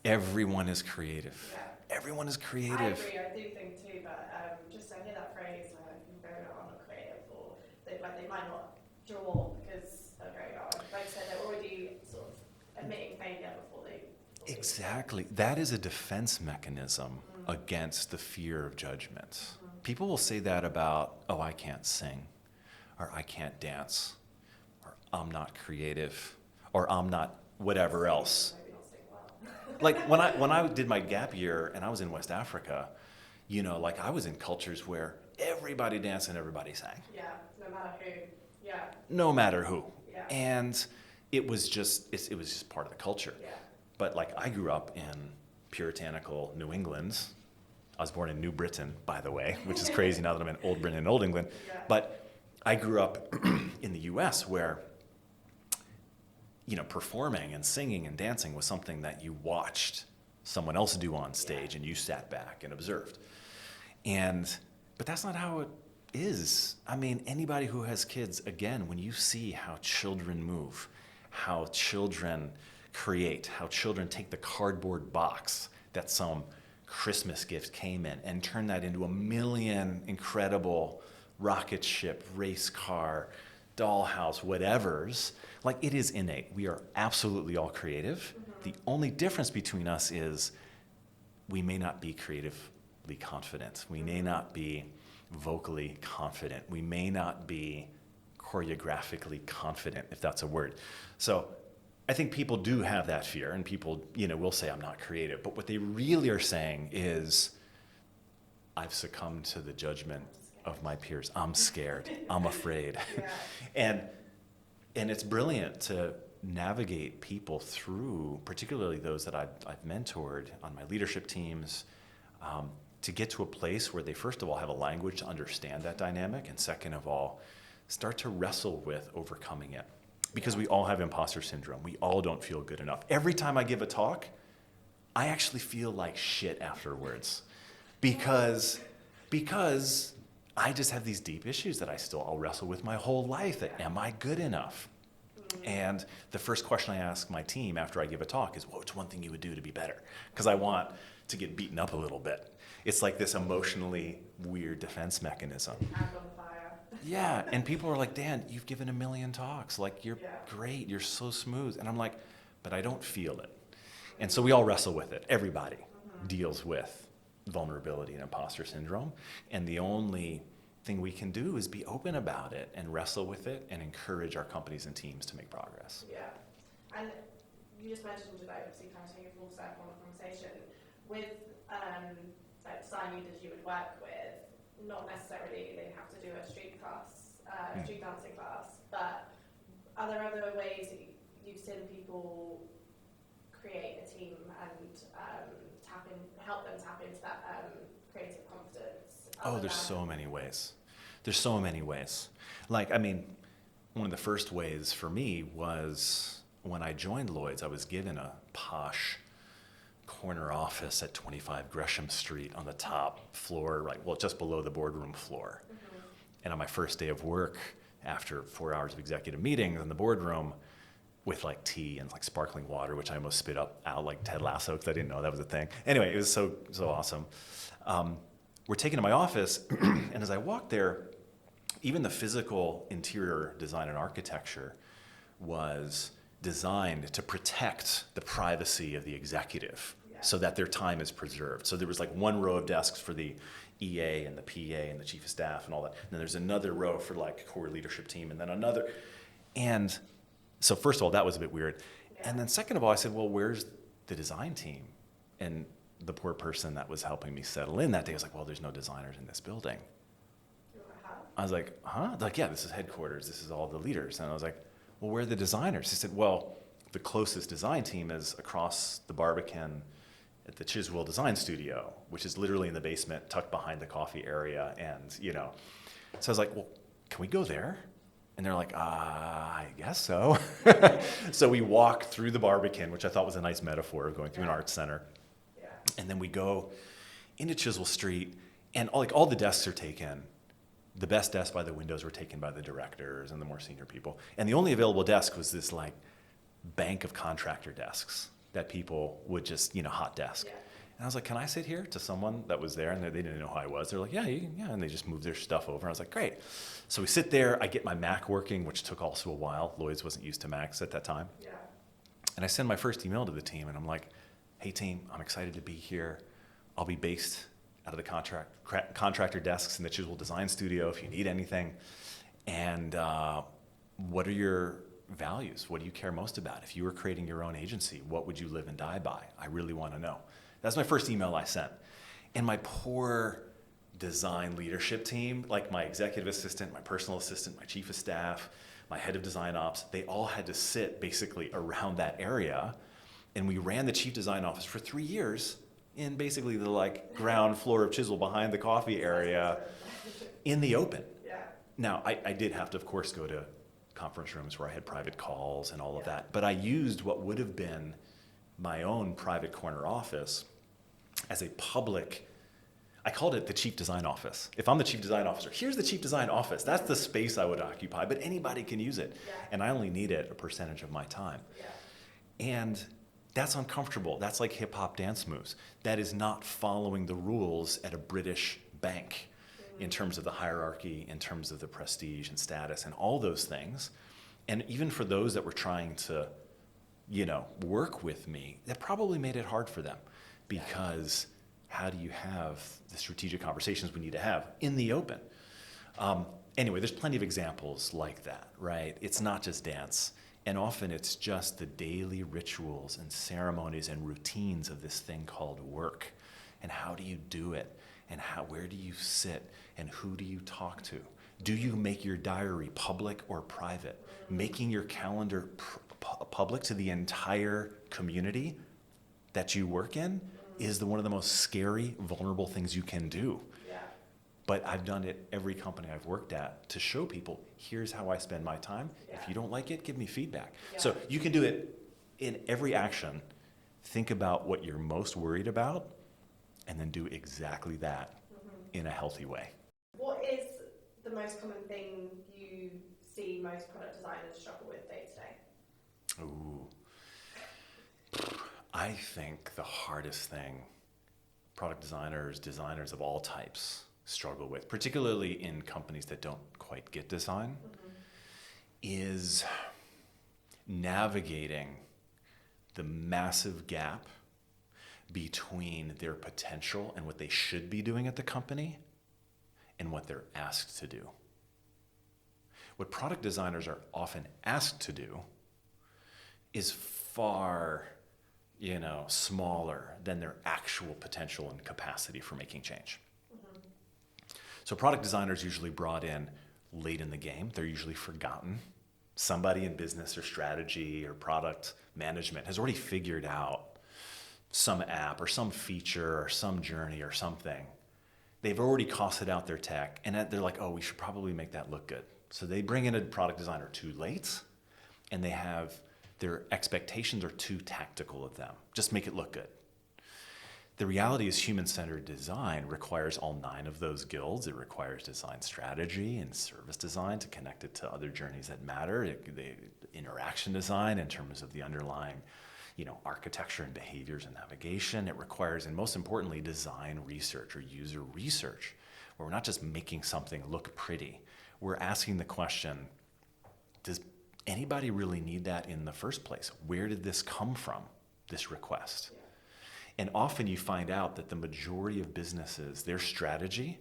Everyone is creative. Yeah. Everyone is I creative. agree, I do think too, but just I hear that phrase where people go, "Oh, I'm not creative," or they might not draw because they're very art. Like I said, they're already sort of admitting failure before they. Exactly. That is a defense mechanism against the fear of judgment. People will say that about, oh, I can't sing, or I can't dance, or I'm not creative, or I'm not whatever else. Maybe not sing well. Like when I did my gap year and I was in West Africa, I was in cultures where everybody danced and everybody sang. Yeah, no matter who. Yeah. No matter who. Yeah. And it was just part of the culture. Yeah. But I grew up in puritanical New England. I was born in New Britain, by the way, which is crazy now that I'm in Old Britain and Old England. Yeah. But I grew up in the US where, performing and singing and dancing was something that you watched someone else do on stage and you sat back and observed. But that's not how it is. I mean, anybody who has kids, again, when you see how children move, how children create, how children take the cardboard box that some Christmas gift came in and turn that into a million incredible rocket ship, race car, dollhouse, whatevers, it is innate. We are absolutely all creative. The only difference between us is we may not be creatively confident. We may not be vocally confident. We may not be choreographically confident, if that's a word. So I think people do have that fear, and people, will say, I'm not creative. But what they really are saying is, I've succumbed to the judgment of my peers. I'm scared. I'm afraid. Yeah. And it's brilliant to navigate people through, particularly those that I've mentored on my leadership teams, to get to a place where they, first of all, have a language to understand that dynamic, and second of all, start to wrestle with overcoming it. Because we all have imposter syndrome. We all don't feel good enough. Every time I give a talk, I actually feel like shit afterwards. Because I just have these deep issues that I'll wrestle with my whole life. That, am I good enough? And the first question I ask my team after I give a talk is, what's one thing you would do to be better? Because I want to get beaten up a little bit. It's like this emotionally weird defense mechanism. Hand on fire. Yeah, and people are like, Dan, you've given 1 million talks. You're great, you're so smooth. And I'm like, but I don't feel it. And so we all wrestle with it. Everybody deals with vulnerability and imposter syndrome. And the only thing we can do is be open about it and wrestle with it and encourage our companies and teams to make progress. Yeah. And you just mentioned, obviously, kind of take a full circle on the conversation. With design leaders you would work with, not necessarily they have to do a street dancing class, but are there other ways that you've seen people create a team and help them tap into that creative confidence? There's so many ways. There's so many ways. One of the first ways for me was when I joined Lloyds, I was given a posh corner office at 25 Gresham Street on the top floor, just below the boardroom floor. And on my first day of work, after 4 hours of executive meetings in the boardroom, with tea and sparkling water, which I almost spit out like Ted Lasso because I didn't know that was a thing. Anyway, it was so awesome. We're taken to my office, and as I walked there, even the physical interior design and architecture was designed to protect the privacy of the executive so that their time is preserved. So there was like one row of desks for the EA and the PA and the chief of staff and all that. And then there's another row for like core leadership team and then another. And so first of all, that was a bit weird. And then second of all, I said, well, where's the design team? And the poor person that was helping me settle in that day was like, well, there's no designers in this building. I was like, huh? They're like, yeah, this is headquarters. This is all the leaders. And I was like, well, where are the designers? He said, well, the closest design team is across the Barbican at the Chiswell Design Studio, which is literally in the basement, tucked behind the coffee area. And, you know, so I was like, well, can we go there? And they're like, I guess so. So we walk through the Barbican, which I thought was a nice metaphor of going through an arts center. And then we go into Chiswell Street, and all the desks are taken. The best desks by the windows were taken by the directors and the more senior people. And the only available desk was this like bank of contractor desks that people would just, hot desk. Yeah. And I was like, can I sit here? To someone that was there, and they didn't know who I was. They're like, yeah, and they just moved their stuff over. I was like, great. So we sit there. I get my Mac working, which took also a while. Lloyds wasn't used to Macs at that time. Yeah. And I send my first email to the team, and I'm like, hey, team, I'm excited to be here. I'll be based out of the contractor desks in the Chiswell Design Studio if you need anything. And what are your values? What do you care most about? If you were creating your own agency, what would you live and die by? I really want to know. That's my first email I sent. And my poor design leadership team, like my executive assistant, my personal assistant, my chief of staff, my head of design ops, they all had to sit basically around that area. And we ran the chief design office for 3 years in basically the ground floor of Chiswell behind the coffee area in the open. Yeah. Now, I did have to, of course, go to conference rooms where I had private calls and all of that. But I used what would have been my own private corner office as a public, I called it the chief design office. If I'm the chief design officer, here's the chief design office. That's the space I would occupy, but anybody can use it. Yeah. And I only need it a percentage of my time. Yeah. And that's uncomfortable. That's like hip hop dance moves. That is not following the rules at a British bank in terms of the hierarchy, in terms of the prestige and status and all those things. And even for those that were trying to, work with me, that probably made it hard for them, because how do you have the strategic conversations we need to have in the open? Anyway, there's plenty of examples like that, right? It's not just dance. And often it's just the daily rituals and ceremonies and routines of this thing called work. And how do you do it? And where do you sit? And who do you talk to? Do you make your diary public or private? Making your calendar public to the entire community that you work in is one of the most scary, vulnerable things you can do. Yeah. But I've done it every company I've worked at to show people, here's how I spend my time. Yeah. If you don't like it, give me feedback. Yeah. So you can do it in every action. Think about what you're most worried about, and then do exactly that in a healthy way. What is the most common thing you see most product designers struggle with day to day? Ooh. I think the hardest thing product designers of all types struggle with, particularly in companies that don't quite get design, is navigating the massive gap between their potential and what they should be doing at the company and what they're asked to do. What product designers are often asked to do is far, smaller than their actual potential and capacity for making change. So product designers usually brought in late in the game. They're usually forgotten. Somebody in business or strategy or product management has already figured out some app or some feature or some journey or something. They've already costed out their tech, and they're like, oh, we should probably make that look good. So they bring in a product designer too late, and their expectations are too tactical of them. Just make it look good. The reality is human-centered design requires all 9 of those guilds. It requires design strategy and service design to connect it to other journeys that matter. The interaction design in terms of the underlying architecture and behaviors and navigation. It requires, and most importantly, design research or user research, where we're not just making something look pretty. We're asking the question, does anybody really need that in the first place? Where did this come from, this request? Yeah. And often you find out that the majority of businesses, their strategy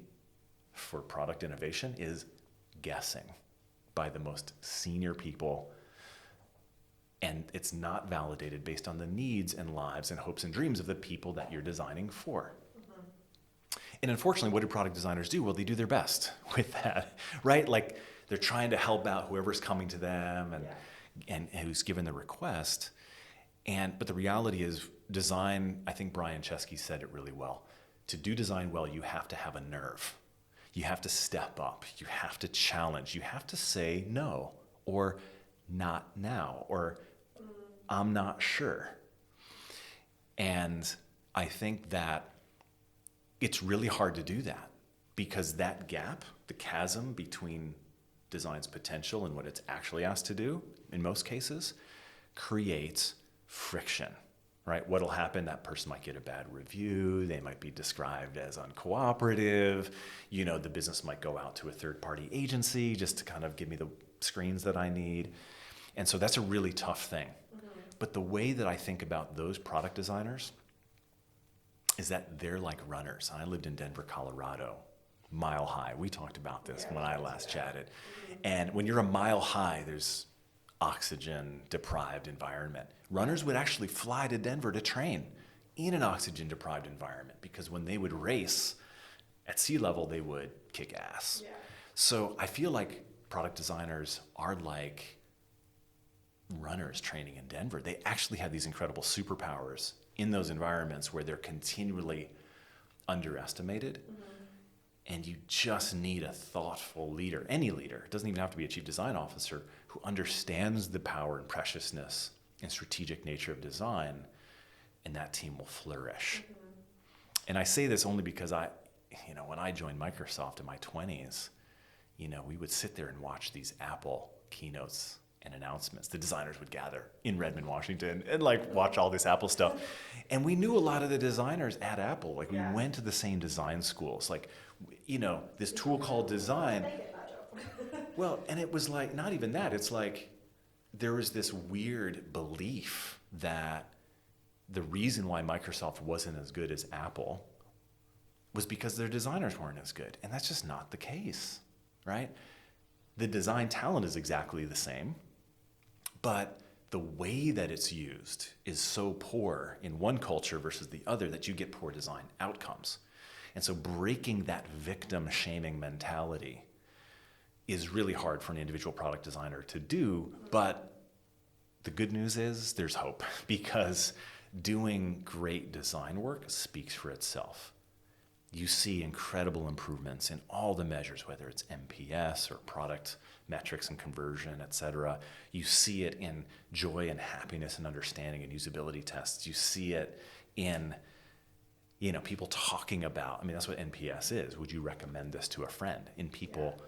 for product innovation is guessing by the most senior people. And it's not validated based on the needs and lives and hopes and dreams of the people that you're designing for. And unfortunately, what do product designers do? Well, they do their best with that, right? Like they're trying to help out whoever's coming to them and who's given the request. But the reality is design, I think Brian Chesky said it really well. To do design well, you have to have a nerve. You have to step up. You have to challenge. You have to say no, or not now, or I'm not sure. And I think that it's really hard to do that because that gap, the chasm between design's potential and what it's actually asked to do, in most cases, creates friction, right? What'll happen, that person might get a bad review, they might be described as uncooperative, the business might go out to a third-party agency just to kind of give me the screens that I need. And so that's a really tough thing. But the way that I think about those product designers is that they're like runners. I lived in Denver, Colorado, Mile High. We talked about this when I last chatted. And when you're a mile high, there's oxygen-deprived environment. Runners would actually fly to Denver to train in an oxygen-deprived environment because when they would race at sea level, they would kick ass. Yeah. So I feel like product designers are like runners training in Denver. They actually have these incredible superpowers in those environments where they're continually underestimated. And you just need a thoughtful leader, any leader. It doesn't even have to be a chief design officer who understands the power and preciousness and strategic nature of design, and that team will flourish. And I say this only because when I joined Microsoft in my 20s, we would sit there and watch these Apple keynotes and announcements. The designers would gather in Redmond, Washington, and watch all this Apple stuff. And we knew a lot of the designers at Apple. We went to the same design schools. This tool called design. Well, and it was not even that. It's there was this weird belief that the reason why Microsoft wasn't as good as Apple was because their designers weren't as good. And that's just not the case, right? The design talent is exactly the same, but the way that it's used is so poor in one culture versus the other that you get poor design outcomes. And so breaking that victim shaming mentality is really hard for an individual product designer to do. But the good news is there's hope because doing great design work speaks for itself. You see incredible improvements in all the measures, whether it's NPS or product metrics and conversion, et cetera. You see it in joy and happiness and understanding and usability tests. You see it in people talking about, that's what NPS is. Would you recommend this to a friend? In people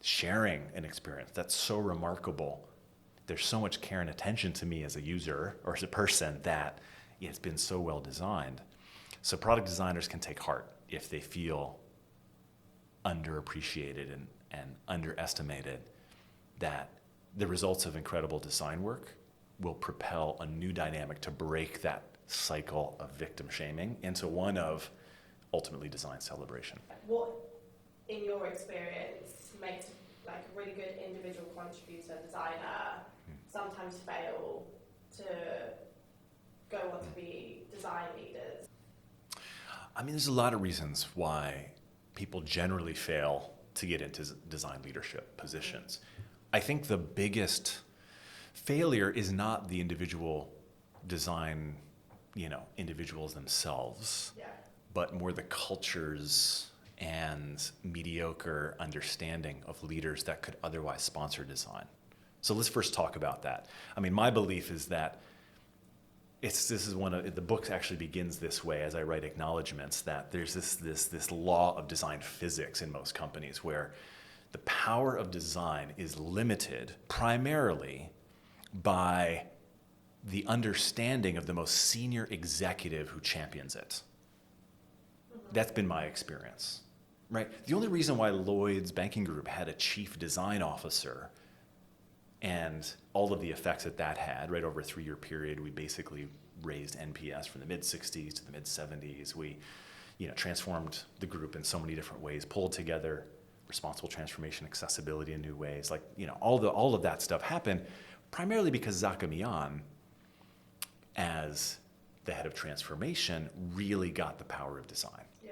sharing an experience. That's so remarkable. There's so much care and attention to me as a user or as a person that it's been so well designed. So product designers can take heart if they feel underappreciated and underestimated, that the results of incredible design work will propel a new dynamic to break that cycle of victim shaming into one of ultimately design celebration. What, in your experience, makes a really good individual contributor designer sometimes fail to go on to be design leaders? There's a lot of reasons why people generally fail to get into design leadership positions. I think the biggest failure is not the individual design, individuals themselves, but more the cultures and mediocre understanding of leaders that could otherwise sponsor design. So let's first talk about that. My belief is that the book actually begins this way as I write acknowledgments, that there's this law of design physics in most companies where the power of design is limited primarily by the understanding of the most senior executive who champions it. That's been my experience, right? The only reason why Lloyds Banking Group had a chief design officer and all of the effects that had, right, over a 3-year period. We basically raised NPS from the mid-60s to the mid-70s. We, transformed the group in so many different ways, pulled together responsible transformation, accessibility in new ways. Like, all of that stuff happened primarily because Zaka Mian, as the head of transformation, really got the power of design. Yeah.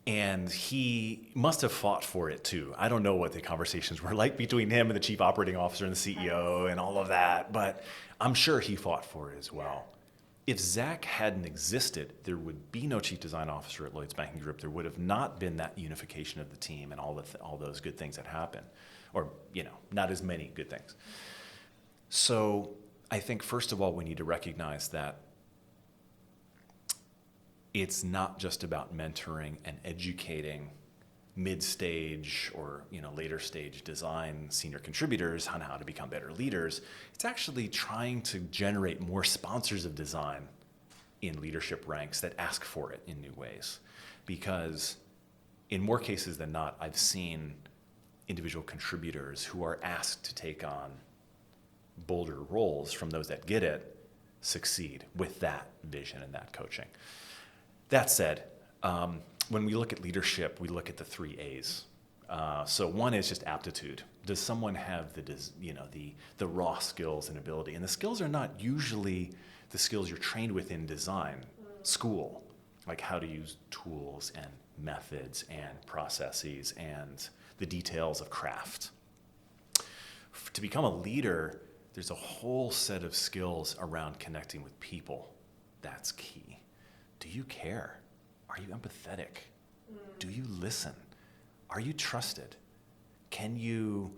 And he must have fought for it too. I don't know what the conversations were like between him and the chief operating officer and the CEO and all of that, but I'm sure he fought for it as well. If Zach hadn't existed, there would be no chief design officer at Lloyds Banking Group. There would have not been that unification of the team and all those good things that happened, or not as many good things. So I think first of all we need to recognize that it's not just about mentoring and educating mid-stage or later stage design senior contributors on how to become better leaders. It's actually trying to generate more sponsors of design in leadership ranks that ask for it in new ways. Because in more cases than not, I've seen individual contributors who are asked to take on bolder roles from those that get it succeed with that vision and that coaching. That said, when we look at leadership, we look at the 3 A's. So one is just aptitude. Does someone have the raw skills and ability? And the skills are not usually the skills you're trained with in design school, like how to use tools and methods and processes and the details of craft. To become a leader, there's a whole set of skills around connecting with people. That's key. Do you care? Are you empathetic? Do you listen? Are you trusted? Can you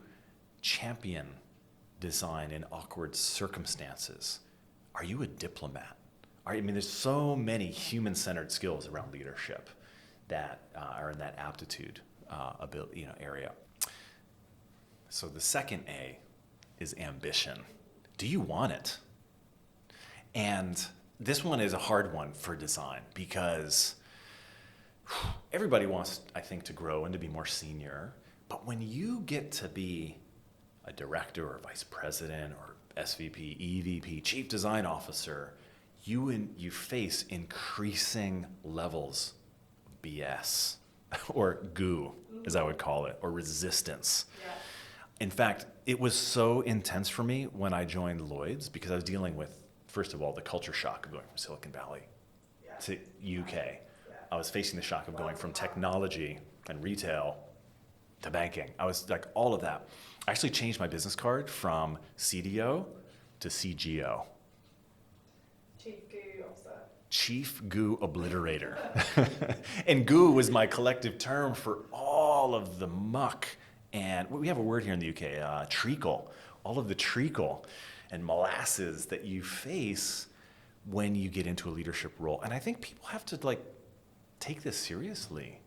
champion design in awkward circumstances? Are you a diplomat? There's so many human-centered skills around leadership that are in that aptitude area. So the second A is ambition. Do you want it? And this one is a hard one for design because everybody wants, I think, to grow and to be more senior. But when you get to be a director or vice president or SVP, EVP, chief design officer, you face increasing levels of BS or goo, as I would call it, or resistance. Yeah. In fact, it was so intense for me when I joined Lloyds because I was dealing with, first of all, the culture shock of going from Silicon Valley to UK. Yeah. I was facing the shock of going from technology and retail to banking. I was like all of that. I actually changed my business card from CDO to CGO. Chief Goo Officer. Chief Goo Obliterator. And goo was my collective term for all of the muck. And we have a word here in the UK, treacle. All of the treacle and molasses that you face when you get into a leadership role. And I think people have to take this seriously.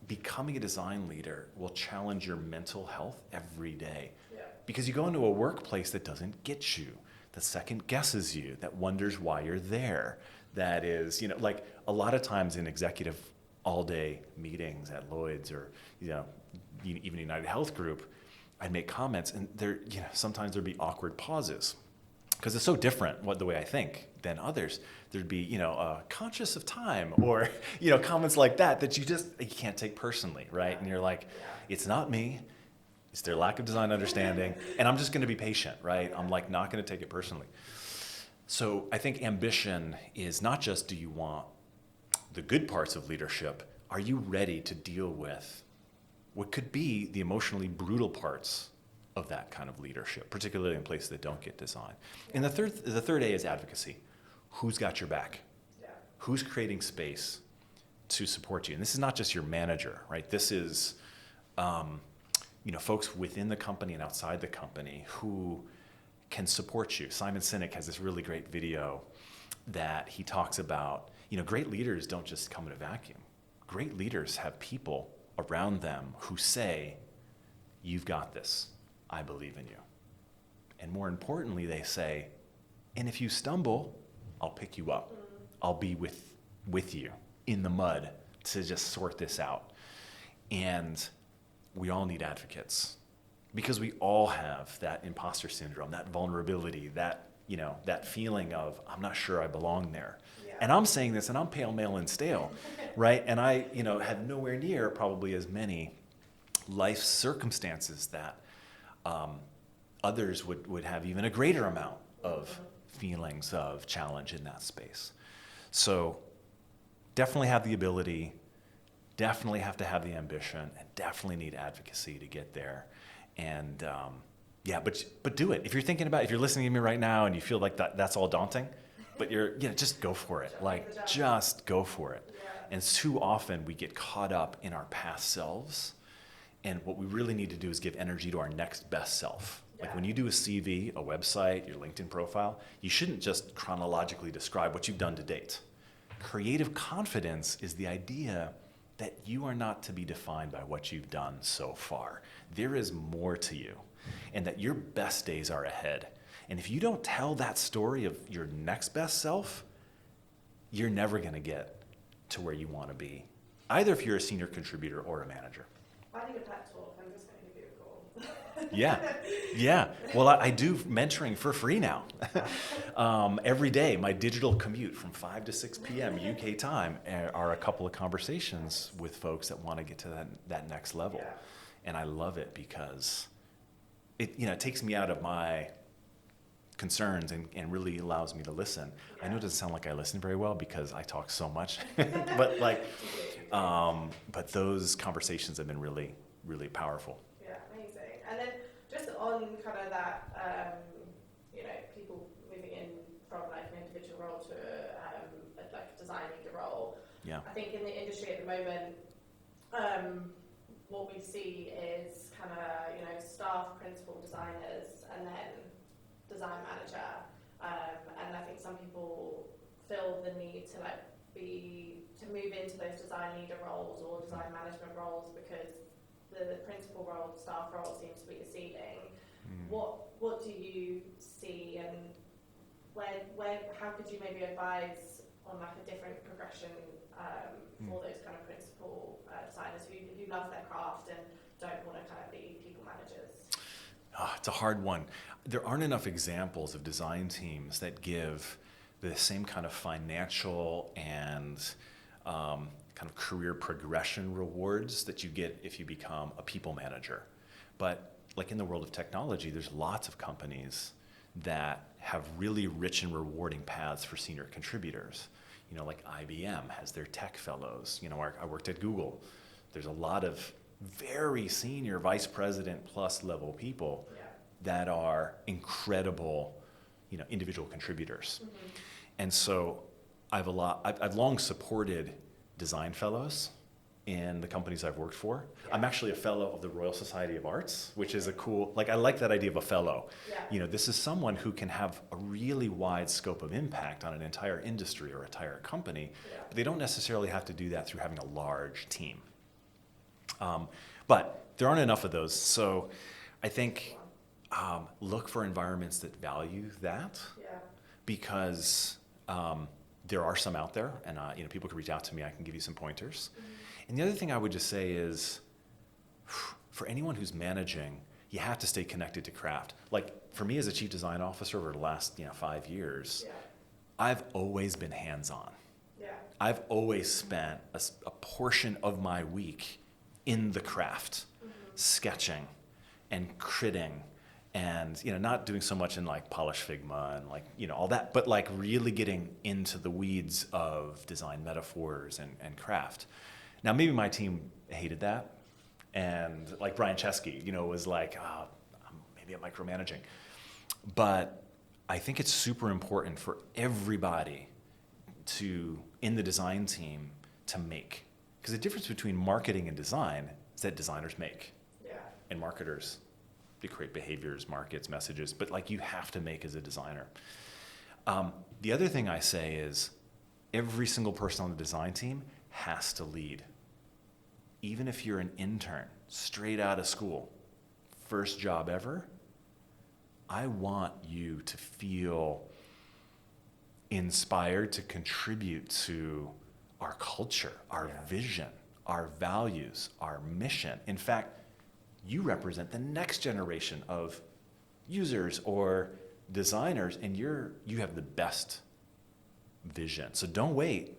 Becoming a design leader will challenge your mental health every day. Yeah. Because you go into a workplace that doesn't get you, that second guesses you, that wonders why you're there. That is, a lot of times in executive all-day meetings at Lloyds or, even UnitedHealth Group, I'd make comments and sometimes there'd be awkward pauses because it's so different the way I think than others. There'd be, conscious of time or, comments like that you can't take personally, right? And you're like, it's not me, it's their lack of design understanding, and I'm just gonna be patient, right? I'm not gonna take it personally. So I think ambition is not just do you want the good parts of leadership, are you ready to deal with what could be the emotionally brutal parts of that kind of leadership, particularly in places that don't get design. And the third A is advocacy. Who's got your back? Yeah. Who's creating space to support you? And this is not just your manager, right? This is, folks within the company and outside the company who can support you. Simon Sinek has this really great video that he talks about, great leaders don't just come in a vacuum. Great leaders have people around them who say, you've got this, I believe in you. And more importantly, they say, and if you stumble, I'll pick you up. I'll be with you in the mud to just sort this out. And we all need advocates. because we all have that imposter syndrome, that vulnerability, that, that feeling of, I'm not sure I belong there. Yeah. And I'm saying this, and I'm pale, male, and stale, right? And I, have nowhere near probably as many life circumstances that others would have even a greater amount of feelings of challenge in that space. So definitely have the ability, definitely have to have the ambition, and definitely need advocacy to get there. And but do it. If you're listening to me right now and you feel like that's all daunting, but just go for it. Like, just go for it. Yeah. And too often we get caught up in our past selves. And what we really need to do is give energy to our next best self. Like when you do a CV, a website, your LinkedIn profile, you shouldn't just chronologically describe what you've done to date. Creative confidence is the idea that you are not to be defined by what you've done so far. There is more to you, and that your best days are ahead. And if you don't tell that story of your next best self, you're never going to get to where you want to be, either if you're a senior contributor or a manager. I need a pep talk. I'm just going to give you a call. Yeah. Well, I do mentoring for free now. Every day, my digital commute from 5 to 6 p.m. UK time are a couple of conversations with folks that want to get to that next level. Yeah. And I love it because it takes me out of my concerns and really allows me to listen. Yeah. I know it doesn't sound like I listen very well because I talk so much, but those conversations have been really, really powerful. Yeah, amazing. And then just on kind of that, people moving in from like an individual role to like a design leader role. Yeah. I think in the industry at the moment, what we see is kind of, staff, principal designers, and then design manager. And I think some people feel the need to move into those design leader roles or design management roles because the principal role, staff role seems to be the ceiling. What do you see, and how could you maybe advise on like a different progression for those kind of principal designers who love their craft and don't want to kind of be people managers? It's a hard one. There aren't enough examples of design teams that give the same kind of financial and kind of career progression rewards that you get if you become a people manager. But like in the world of technology, there's lots of companies that have really rich and rewarding paths for senior contributors. Like IBM has their tech fellows. I worked at Google. There's a lot of very senior vice president plus level people that are incredible, individual contributors. Mm-hmm. And so I've long supported design fellows in the companies I've worked for. Yeah. I'm actually a fellow of the Royal Society of Arts, which is a cool, I like that idea of a fellow. Yeah. This is someone who can have a really wide scope of impact on an entire industry or entire company, but they don't necessarily have to do that through having a large team. But there aren't enough of those. So I think look for environments that value that, because there are some out there, and people can reach out to me. I can give you some pointers. Mm-hmm. And the other thing I would just say is, for anyone who's managing, you have to stay connected to craft. Like for me as a chief design officer over the last 5 years, I've always been hands-on. Yeah. I've always spent a portion of my week in the craft, sketching and critting, and not doing so much in like polish Figma and all that, but like really getting into the weeds of design metaphors and craft. Now maybe my team hated that, and like Brian Chesky, was like, maybe I'm micromanaging. But I think it's super important for everybody in the design team to make. Because the difference between marketing and design is that designers make. Yeah. And marketers, they create behaviors, markets, messages, but like you have to make as a designer. The other thing I say is every single person on the design team has to lead. Even if you're an intern, straight out of school, first job ever, I want you to feel inspired to contribute to our culture, our vision, our values, our mission. In fact, you represent the next generation of users or designers, and you have the best vision. So don't wait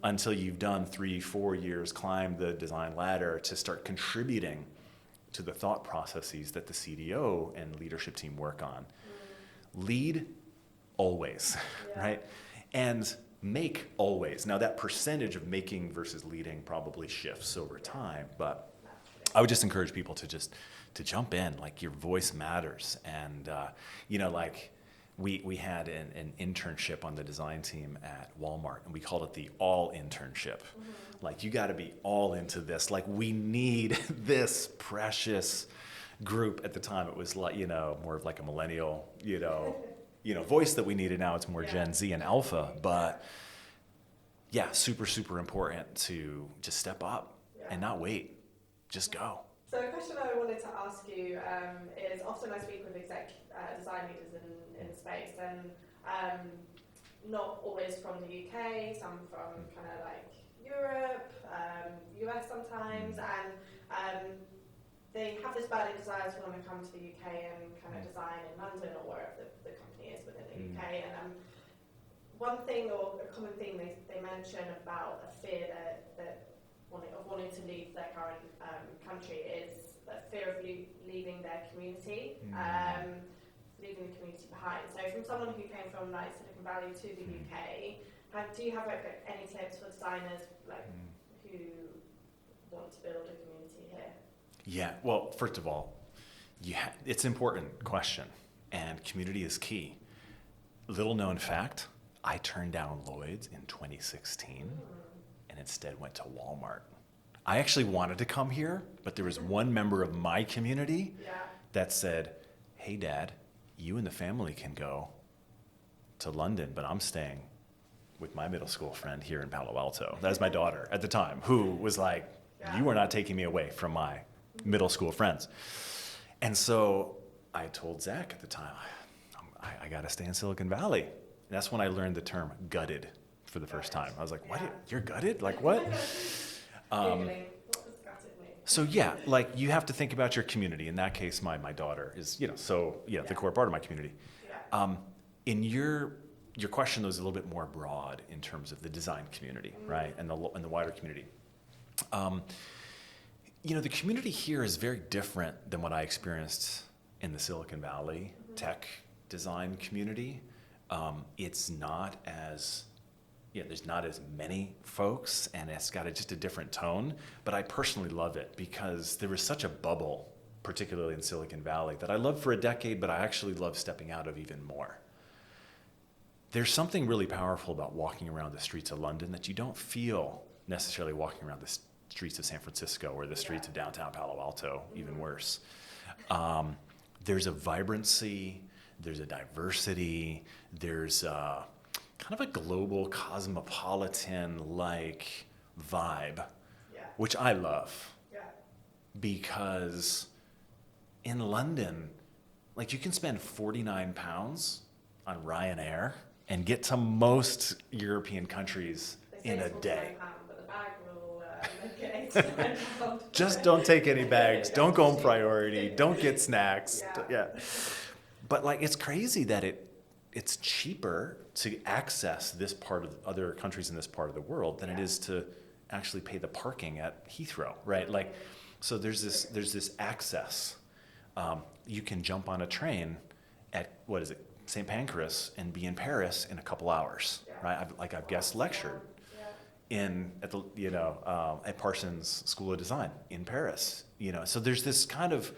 until you've done 3-4 years, climbed the design ladder to start contributing to the thought processes that the CDO and leadership team work on. Lead always, right? And make always. Now that percentage of making versus leading probably shifts over time, but I would just encourage people to jump in, like your voice matters. And like we had an internship on the design team at Walmart, and we called it the all internship. Like, you got to be all into this. Like, we need this precious group. At the time, it was like, more of like a millennial, voice that we needed. Now it's more Gen Z and Alpha, but yeah, super, super important to just step up and not wait, just go. So a question I wanted to ask you is, often I speak with design leaders in the space, and not always from the UK, some from kind of like Europe, US sometimes, and they have this burning desire to want to come to the UK and kind of design in London or wherever the company is within the UK. And one thing, or a common thing they mention about a fear that wanting to leave their current country is the fear of leaving their community, leaving the community behind. So from someone who came from like Silicon Valley to the UK, do you have any tips for designers who want to build a community here? Yeah, well, first of all, it's an important question, and community is key. Little known fact, I turned down Lloyds in 2016 and instead went to Walmart. I actually wanted to come here, but there was one member of my community that said, hey, Dad, you and the family can go to London, but I'm staying with my middle school friend here in Palo Alto. That was my daughter at the time, who was like, you are not taking me away from my middle school friends. And so I told Zach at the time, I got to stay in Silicon Valley. And that's when I learned the term gutted for the first time. I was like, what? You're gutted? Like what? So yeah, like you have to think about your community. In that case, my daughter is, the core part of my community. In your question was a little bit more broad in terms of the design community, right? And the wider community. The community here is very different than what I experienced in the Silicon Valley tech design community. It's not as, there's not as many folks, and it's got just a different tone, but I personally love it because there was such a bubble, particularly in Silicon Valley, that I loved for a decade, but I actually love stepping out of even more. There's something really powerful about walking around the streets of London that you don't feel necessarily walking around the streets of San Francisco or the streets of downtown Palo Alto, even worse. There's a vibrancy, there's a diversity, there's kind of a global cosmopolitan-like vibe, which I love. Because in London, like you can spend 49 pounds on Ryanair and get to most European countries in a day. Just don't take any bags. Don't go on priority. Don't get snacks. But like, it's crazy that it's cheaper to access this part of other countries in this part of the world than it is to actually pay the parking at Heathrow, right? Like, so there's this access. You can jump on a train at St. Pancras and be in Paris in a couple hours, right? I've guest lectured at Parsons School of Design in Paris, So there's this kind of,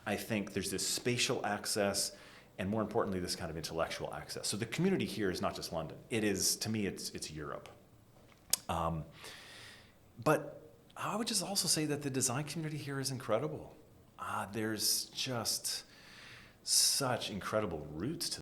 I think there's this spatial access, and more importantly, this kind of intellectual access. So the community here is not just London. It is, to me, it's Europe. But I would just also say that the design community here is incredible. There's just such incredible roots to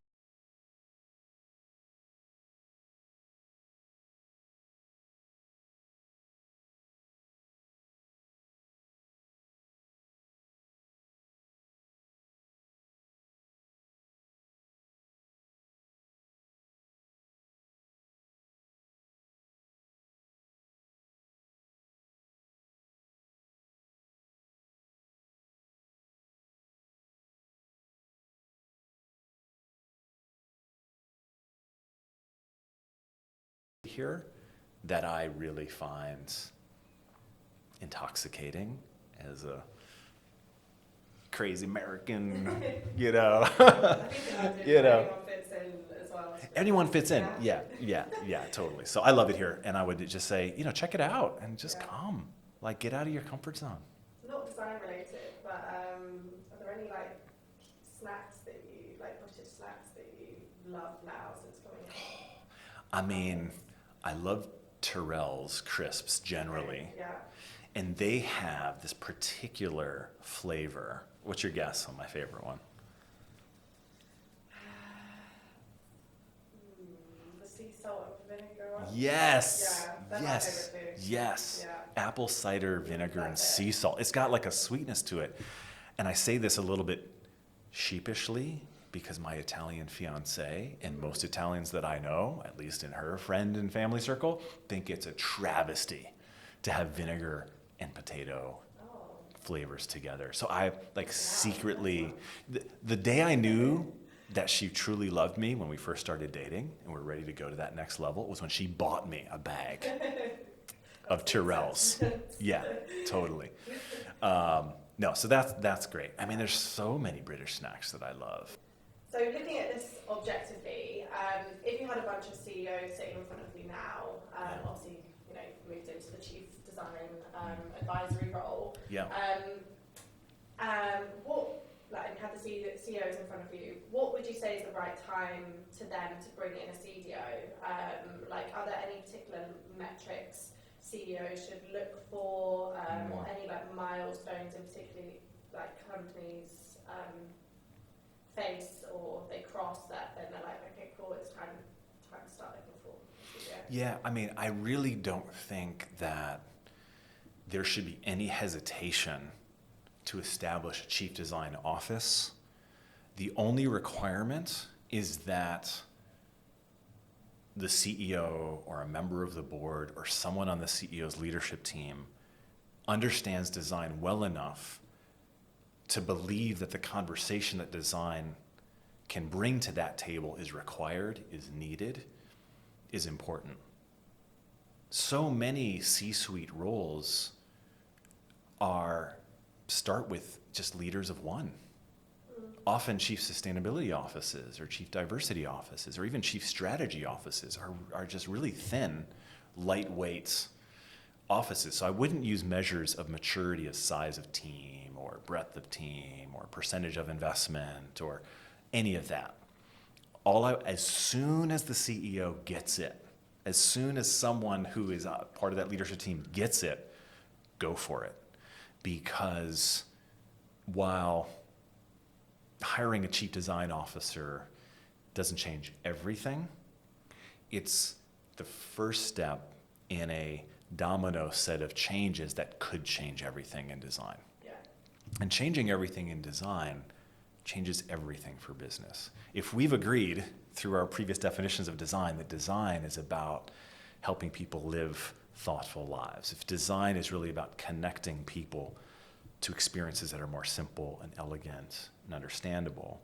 here that I really find intoxicating as a crazy American, you know. I think You know. everyone fits in as well. Anyone fits in. Yeah, totally. So I love it here. And I would just say, check it out and just come. Like, get out of your comfort zone. Not design related, but are there any like snacks that you, like British snacks that you love now since coming in? I mean, I love Tyrrell's crisps generally. Yeah. And they have this particular flavor. What's your guess on my favorite one? The sea salt and vinegar one? Yes. Yeah, that's my Yes. favorite too. Yes. Yeah. Apple cider vinegar and That's it. sea salt. It's got like a sweetness to it. And I say this a little bit sheepishly because my Italian fiance and most Italians that I know, at least in her friend and family circle, think it's a travesty to have vinegar and potato flavors together. So I like secretly, the day I knew that she truly loved me when we first started dating and we're ready to go to that next level was when she bought me a bag of Tyrrell's. Yeah, totally. No, so that's great. I mean, there's so many British snacks that I love. So looking at this objectively, if you had a bunch of CEOs sitting in front of you now, obviously, moved into the chief design advisory role. Yeah. And you had the CEOs in front of you, what would you say is the right time to them to bring in a CDO? Are there any particular metrics CEOs should look for, or any milestones in particularly companies face or they cross that, then they're like, okay, cool, it's time to start looking for a CDO? Yeah, I mean, I really don't think that there should be any hesitation to establish a chief design office. The only requirement is that the CEO or a member of the board or someone on the CEO's leadership team understands design well enough to believe that the conversation that design can bring to that table is required, is needed, is important. So many C-suite roles start with just leaders of one. Often chief sustainability offices or chief diversity offices or even chief strategy offices are just really thin, lightweight offices. So I wouldn't use measures of maturity as size of team or breadth of team or percentage of investment or any of that. As soon as the CEO gets it, as soon as someone who is part of that leadership team gets it, go for it. Because while hiring a chief design officer doesn't change everything, it's the first step in a domino set of changes that could change everything in design. Yeah. And changing everything in design changes everything for business. If we've agreed through our previous definitions of design that design is about helping people live thoughtful lives, if design is really about connecting people to experiences that are more simple and elegant and understandable,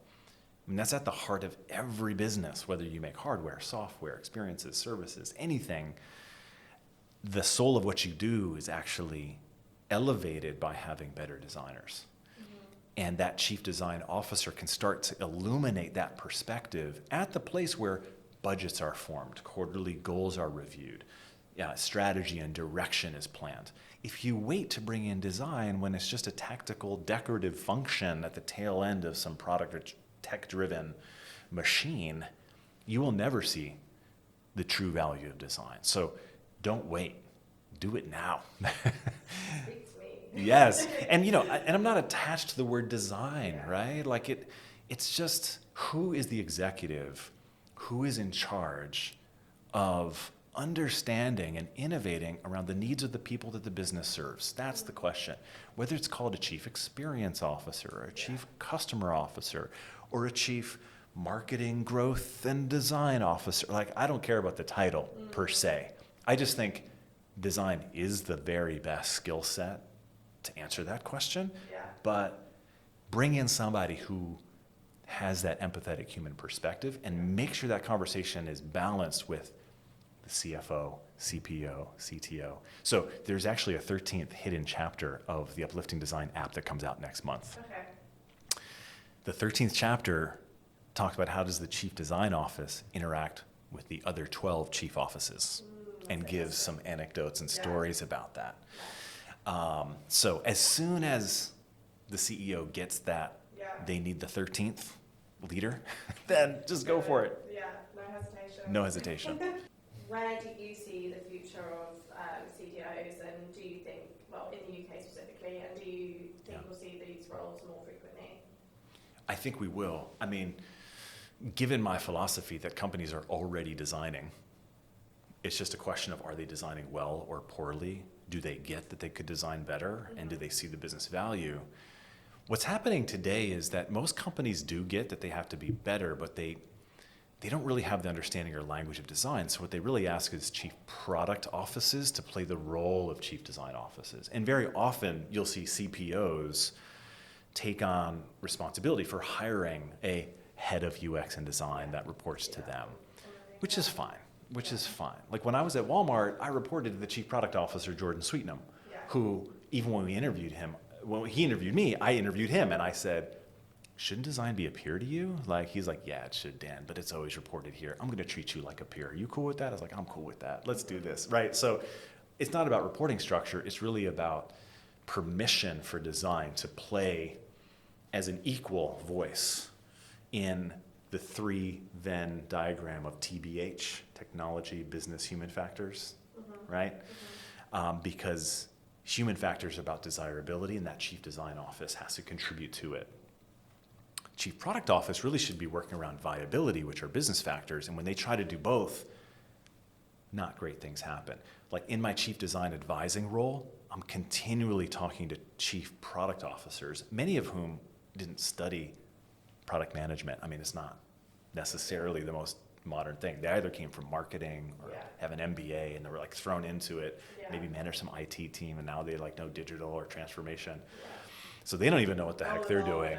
I mean, that's at the heart of every business, whether you make hardware, software, experiences, services, anything. The soul of what you do is actually elevated by having better designers. And that chief design officer can start to illuminate that perspective at the place where budgets are formed, quarterly goals are reviewed, strategy and direction is planned. If you wait to bring in design when it's just a tactical, decorative function at the tail end of some product or tech-driven machine, you will never see the true value of design. So don't wait. Do it now. Speak to me. Yes. And I'm not attached to the word design, right? It's just who is the executive, who is in charge of understanding and innovating around the needs of the people that the business serves. That's the question. Whether it's called a chief experience officer or a chief customer officer or a chief marketing growth and design officer, I don't care about the title per se. I just think design is the very best skill set to answer that question. Yeah. But bring in somebody who has that empathetic human perspective and make sure that conversation is balanced with the CFO, CPO, CTO. So there's actually a 13th hidden chapter of the Uplifting Design app that comes out next month. Okay. The 13th chapter talks about how does the chief design office interact with the other 12 chief offices, and gives some anecdotes and stories about that. So as soon as the CEO gets that they need the 13th leader, then just go for it. Yeah, no hesitation. No hesitation. Where do you see the future of CDOs, and do you think, well, in the UK specifically, and do you think we'll see these roles more frequently? I think we will. I mean, given my philosophy that companies are already designing, it's just a question of, are they designing well or poorly? Do they get that they could design better? And do they see the business value? What's happening today is that most companies do get that they have to be better, but they don't really have the understanding or language of design. So what they really ask is chief product offices to play the role of chief design offices. And very often you'll see CPOs take on responsibility for hiring a head of UX and design that reports to them, which is fine. Like when I was at Walmart, I reported to the chief product officer, Jordan Sweetnam, who, even when we interviewed him, when he interviewed me, I interviewed him, and I said, shouldn't design be a peer to you? Like, he's like, yeah, it should, Dan, but it's always reported here. I'm going to treat you like a peer. Are you cool with that? I was like, I'm cool with that. Let's do this, right? So it's not about reporting structure. It's really about permission for design to play as an equal voice in the 3 Venn diagram of TBH, technology, business, human factors, right? Because human factors are about desirability, and that chief design office has to contribute to it. Chief product office really should be working around viability, which are business factors, and when they try to do both, not great things happen. Like in my chief design advising role, I'm continually talking to chief product officers, many of whom didn't study product management. I mean, it's not necessarily the most modern thing. They either came from marketing or have an MBA and they were like thrown into it, maybe manage some IT team, and now they like know digital or transformation. So they don't even know what the heck they're doing.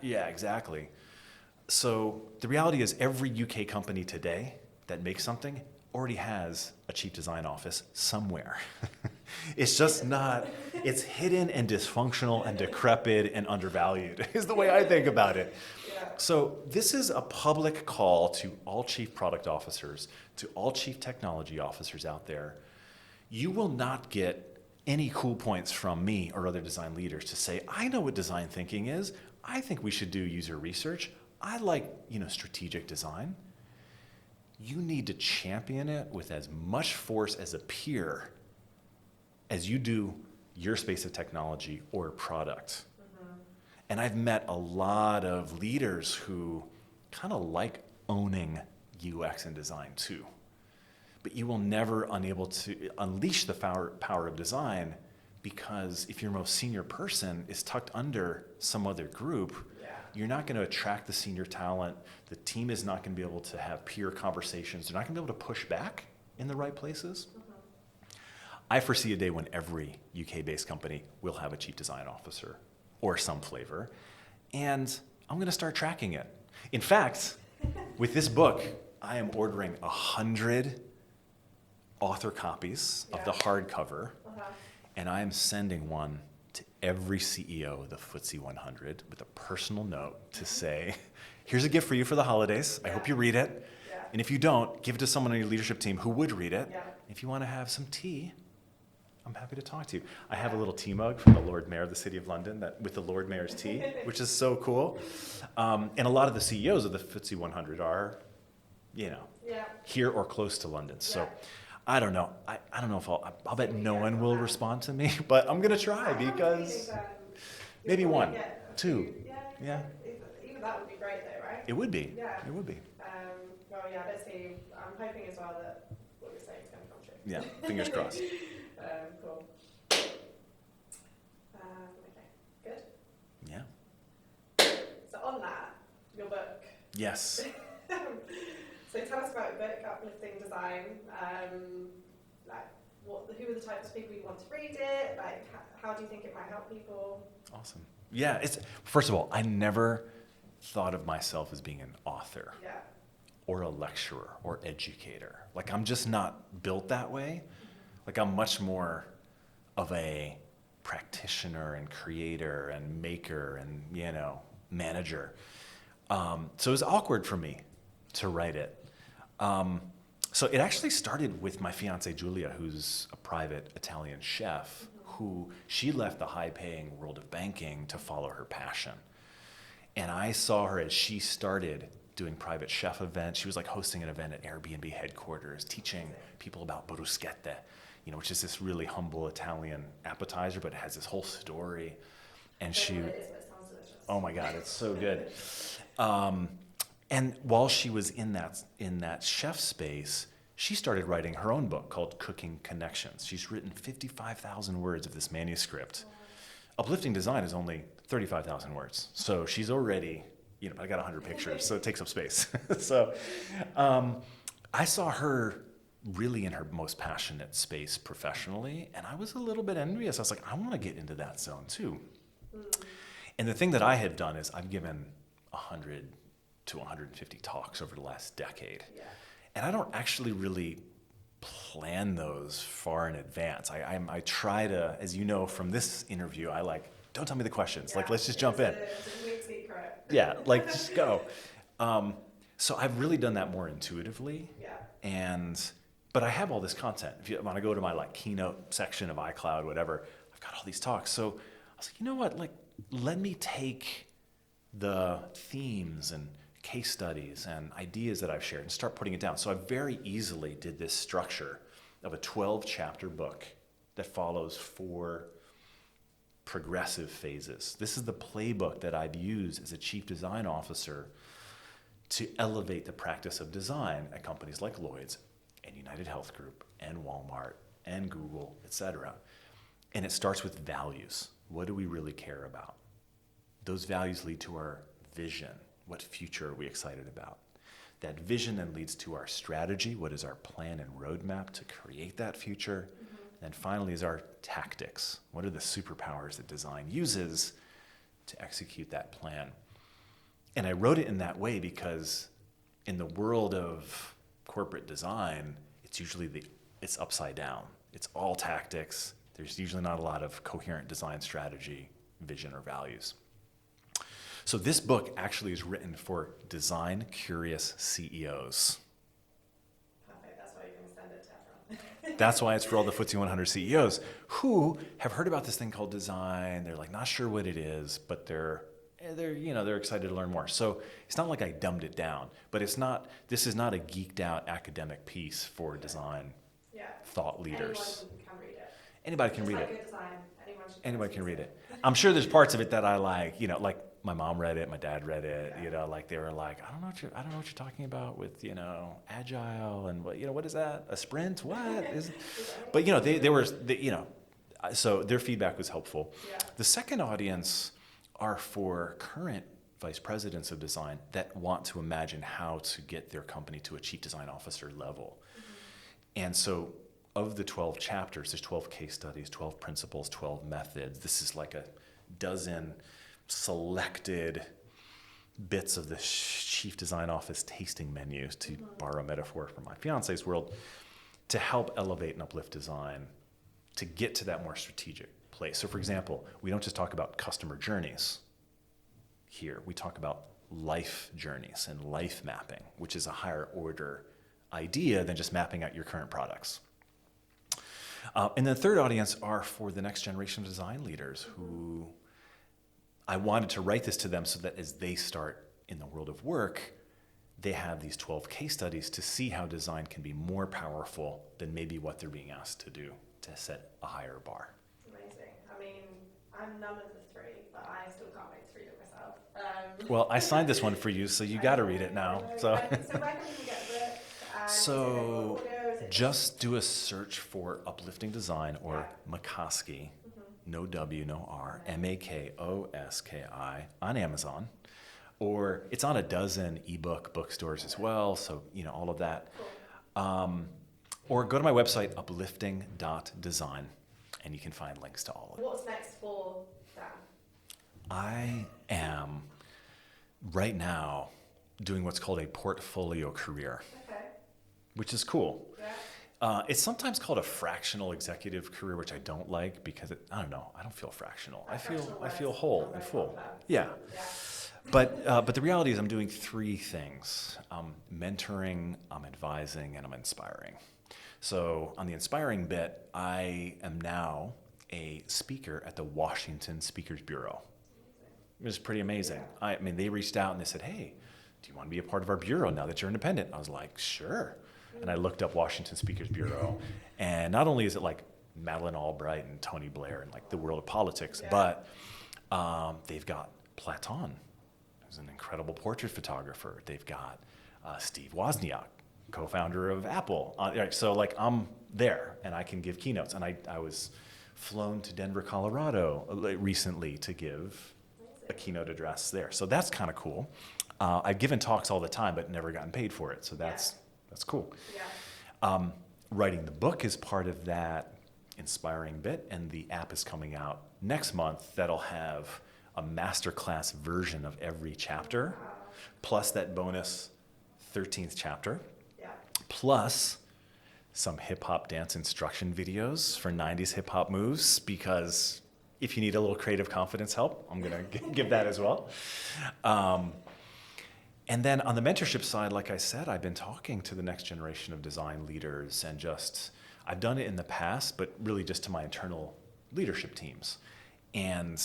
Yeah, exactly. So the reality is every UK company today that makes something already has a chief design office somewhere. It's just not, it's hidden and dysfunctional and decrepit and undervalued is the way I think about it. So this is a public call to all chief product officers, to all chief technology officers out there. You will not get any cool points from me or other design leaders to say, I know what design thinking is. I think we should do user research. I like, strategic design. You need to champion it with as much force as a peer as you do your space of technology or product. And I've met a lot of leaders who kind of like owning UX and design too. But you will never unable to unleash the power of design, because if your most senior person is tucked under some other group, you're not going to attract the senior talent. The team is not going to be able to have peer conversations. They're not going to be able to push back in the right places. I foresee a day when every UK-based company will have a chief design officer or some flavor, and I'm going to start tracking it. In fact, with this book, I am ordering 100 author copies of the hardcover, and I am sending one to every CEO of the FTSE 100 with a personal note to say, here's a gift for you for the holidays. I hope you read it. And if you don't, give it to someone on your leadership team who would read it. If you want to have some tea, I'm happy to talk to you. I have a little tea mug from the Lord Mayor of the City of London with the Lord Mayor's tea, which is so cool. And a lot of the CEOs of the FTSE 100 are, here or close to London. So I don't know. I don't know if I'll bet no one will respond to me, but I'm going to try because maybe 1, 2. Even that would be great though, right? It would be. It would be. Well, let's see. I'm hoping as well that what you're saying is going to come true. Yeah, fingers crossed. Cool. Okay, good. Yeah. So on that, your book. Yes. So tell us about your book, Uplifting Design. Who are the types of people you want to read it? How do you think it might help people? Awesome. Yeah, first of all, I never thought of myself as being an author. or a lecturer or educator. Like, I'm just not built that way. Like, I'm much more of a practitioner and creator and maker and, manager. So it was awkward for me to write it. So it actually started with my fiance, Julia, who's a private Italian chef, who she left the high-paying world of banking to follow her passion. And I saw her as she started doing private chef events. She was like hosting an event at Airbnb headquarters, teaching people about bruschetta, which is this really humble Italian appetizer, but it has this whole story. And she, It is, but it sounds delicious. oh my God, it's so good. And while she was in that chef space, she started writing her own book called Cooking Connections. She's written 55,000 words of this manuscript. Uplifting Design is only 35,000 words. So she's already, I got 100 pictures, so it takes up space. So I saw her really in her most passionate space professionally, and I was a little bit envious. I was like, I want to get into that zone too. And the thing that I had done is I've given 100 to 150 talks over the last decade. Yeah. And I don't actually really plan those far in advance. I try to, as you know from this interview, don't tell me the questions. Yeah. Let's just jump in. It's a weird secret. Yeah, just go. So I've really done that more intuitively. Yeah. But I have all this content. If you want to go to my keynote section of iCloud, whatever, I've got all these talks. So I was like, you know what? Let me take the themes and case studies and ideas that I've shared and start putting it down. So I very easily did this structure of a 12-chapter book that follows 4 progressive phases. This is the playbook that I'd use as a chief design officer to elevate the practice of design at companies like Lloyds and UnitedHealth Group and Walmart and Google, etc. And it starts with values. What do we really care about? Those values lead to our vision. What future are we excited about? That vision then leads to our strategy. What is our plan and roadmap to create that future? And finally is our tactics. What are the superpowers that design uses to execute that plan? And I wrote it in that way because in the world of corporate design, it's upside down. It's all tactics. There's usually not a lot of coherent design strategy, vision, or values. So this book actually is written for design-curious CEOs. Perfect. That's why you're going to send it to everyone. That's why it's for all the FTSE 100 CEOs who have heard about this thing called design. They're not sure what it is, but they're excited to learn more. So it's not like I dumbed it down, but this is not a geeked out academic piece for design thought leaders. Anyone can read it. Anybody can read it. Good design. Anybody can read it. I'm sure there's parts of it that I like, my mom read it, my dad read it, they were like, I don't know what you're talking about with, agile and what is that? A sprint? What is it? But so their feedback was helpful. Yeah. The second audience are for current vice presidents of design that want to imagine how to get their company to a chief design officer level. And so of the 12 chapters, there's 12 case studies, 12 principles, 12 methods. This is like a dozen selected bits of the chief design office tasting menus, to borrow a metaphor from my fiance's world, to help elevate and uplift design to get to that more strategic place. So for example, we don't just talk about customer journeys here. We talk about life journeys and life mapping, which is a higher order idea than just mapping out your current products. And the third audience are for the next generation of design leaders who I wanted to write this to them so that as they start in the world of work, they have these 12 case studies to see how design can be more powerful than maybe what they're being asked to do to set a higher bar. Amazing. I mean, I'm none of the 3, but I still can't wait to read it myself. Well, I signed this one for you, so you got to read it now. So where can people get the book? So just do a search for Uplifting Design or Makoski, no W, no R, Makoski on Amazon. Or it's on a dozen ebook bookstores as well, so all of that. Cool. Or go to my website, uplifting.design, and you can find links to all of it. What's next for Dan? I am right now doing what's called a portfolio career, Okay. which is cool. Yeah. It's sometimes called a fractional executive career, which I don't like because I don't know. I don't feel fractional. I feel whole and full. Yeah. Yeah. But the reality is I'm doing three things. I'm mentoring, I'm advising, and I'm inspiring. So on the inspiring bit, I am now a speaker at the Washington Speakers Bureau. It was pretty amazing. I mean, they reached out and they said, hey, do you want to be a part of our bureau now that you're independent? I was like, sure. And I looked up Washington Speakers Bureau. And not only is it like Madeleine Albright and Tony Blair and like the world of politics, but they've got Platon, who's an incredible portrait photographer. They've got Steve Wozniak, co-founder of Apple. So like I'm there and I can give keynotes. And I was flown to Denver, Colorado recently to give a keynote address there. So that's kind of cool. I've given talks all the time, but never gotten paid for it. So that's cool. Yeah. Writing the book is part of that inspiring bit, and the app is coming out next month that'll have a masterclass version of every chapter, plus that bonus 13th chapter, plus some hip-hop dance instruction videos for 90s hip-hop moves, because if you need a little creative confidence help, I'm going to give that as well. And then on the mentorship side, like I said, I've been talking to the next generation of design leaders and I've done it in the past, but really just to my internal leadership teams. And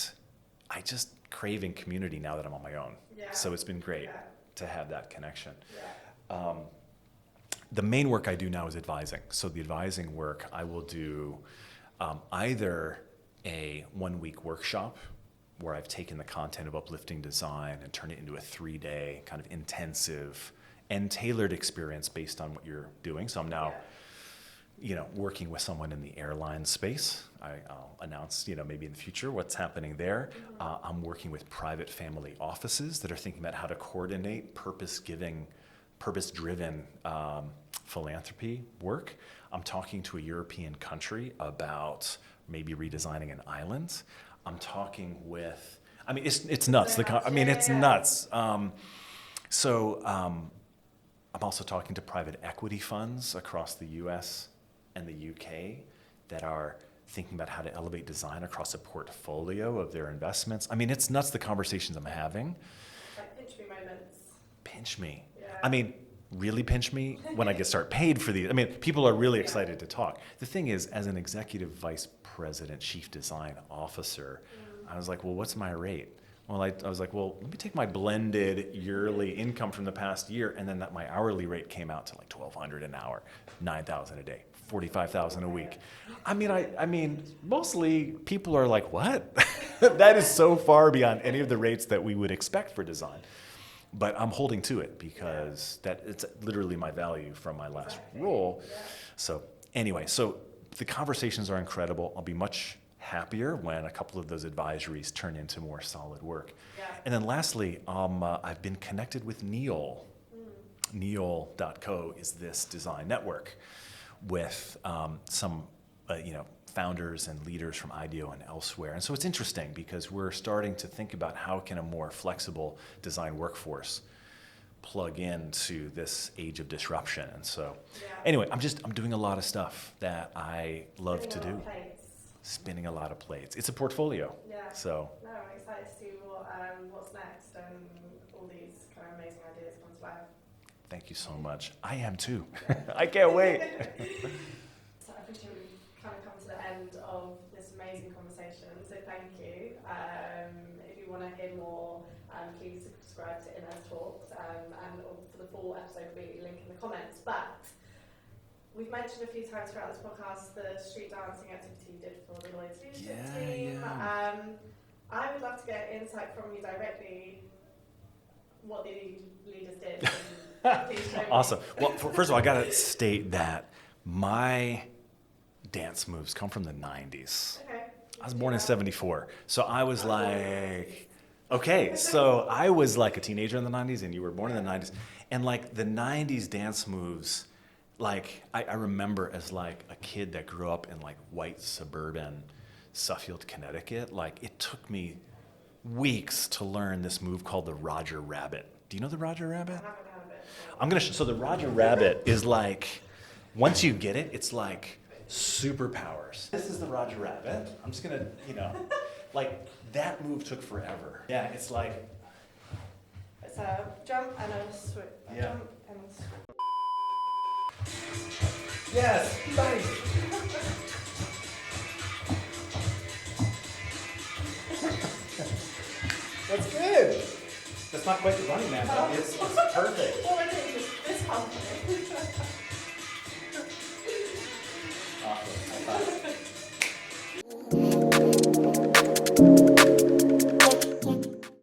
I just craving community now that I'm on my own. Yeah. So it's been great to have that connection. Yeah. The main work I do now is advising. So the advising work, I will do either a 1-week workshop where I've taken the content of Uplifting Design and turned it into a 3-day kind of intensive and tailored experience based on what you're doing. So I'm now, working with someone in the airline space. I'll announce, maybe in the future what's happening there. I'm working with private family offices that are thinking about how to coordinate purpose-driven philanthropy work. I'm talking to a European country about maybe redesigning an island. I'm talking with, it's nuts. It's nuts. I'm also talking to private equity funds across the US and the UK that are thinking about how to elevate design across a portfolio of their investments. It's nuts, the conversations I'm having. Like pinch me moments. Pinch me. Yeah. Really pinch me when I start paid for these. People are really excited to talk. The thing is, as an executive vice president, chief design officer, I was like, well, what's my rate? Well, I was like, well, let me take my blended yearly income from the past year, and then my hourly rate came out to like $1,200 an hour, $9,000 a day, $45,000 a week. Mostly people are like, what? That is so far beyond any of the rates that we would expect for design. But I'm holding to it because it's literally my value from my last role. Yeah. So anyway, the conversations are incredible. I'll be much happier when a couple of those advisories turn into more solid work. Yeah. And then lastly, I've been connected with Neil. Neil.co is this design network with some founders and leaders from IDEO and elsewhere. And so it's interesting because we're starting to think about how can a more flexible design workforce plug into this age of disruption. And so anyway, I'm doing a lot of stuff that I love to do. Spinning a lot of plates. It's a portfolio. Yeah. So. No, I'm excited to see what's next and all these kind of amazing ideas come to life. Thank you so much. I am too. I can't wait. So I appreciate we've kind of come to the end of this amazing conversation. So thank you. If you want to hear more, please subscribe to Inez Talks, and for the full episode, we'll link in the comments. But we've mentioned a few times throughout this podcast the street dancing activity you did for the Lloyds leadership team. Yeah. I would love to get insight from you directly what the leaders did. Please show me. Awesome. Well, first of all, I got to state that my dance moves come from the 90s. Okay. I was born in 74. So I was like, so I was like a teenager in the 90s and you were born in the 90s. And like the 90s dance moves, like I remember as like a kid that grew up in like white suburban Suffield, Connecticut, like it took me weeks to learn this move called the Roger Rabbit. Do you know the Roger I Rabbit? haven't had a bit. I'm gonna. So the Roger Rabbit is like, once you get it, it's like superpowers. This is the Roger Rabbit. I'm just gonna, like that move took forever. Yeah, it's like. It's a jump and a switch. Yeah. Jump and a switch. Yes, nice. That's good. That's not quite the Running Man, but it's perfect. Well, I think this company.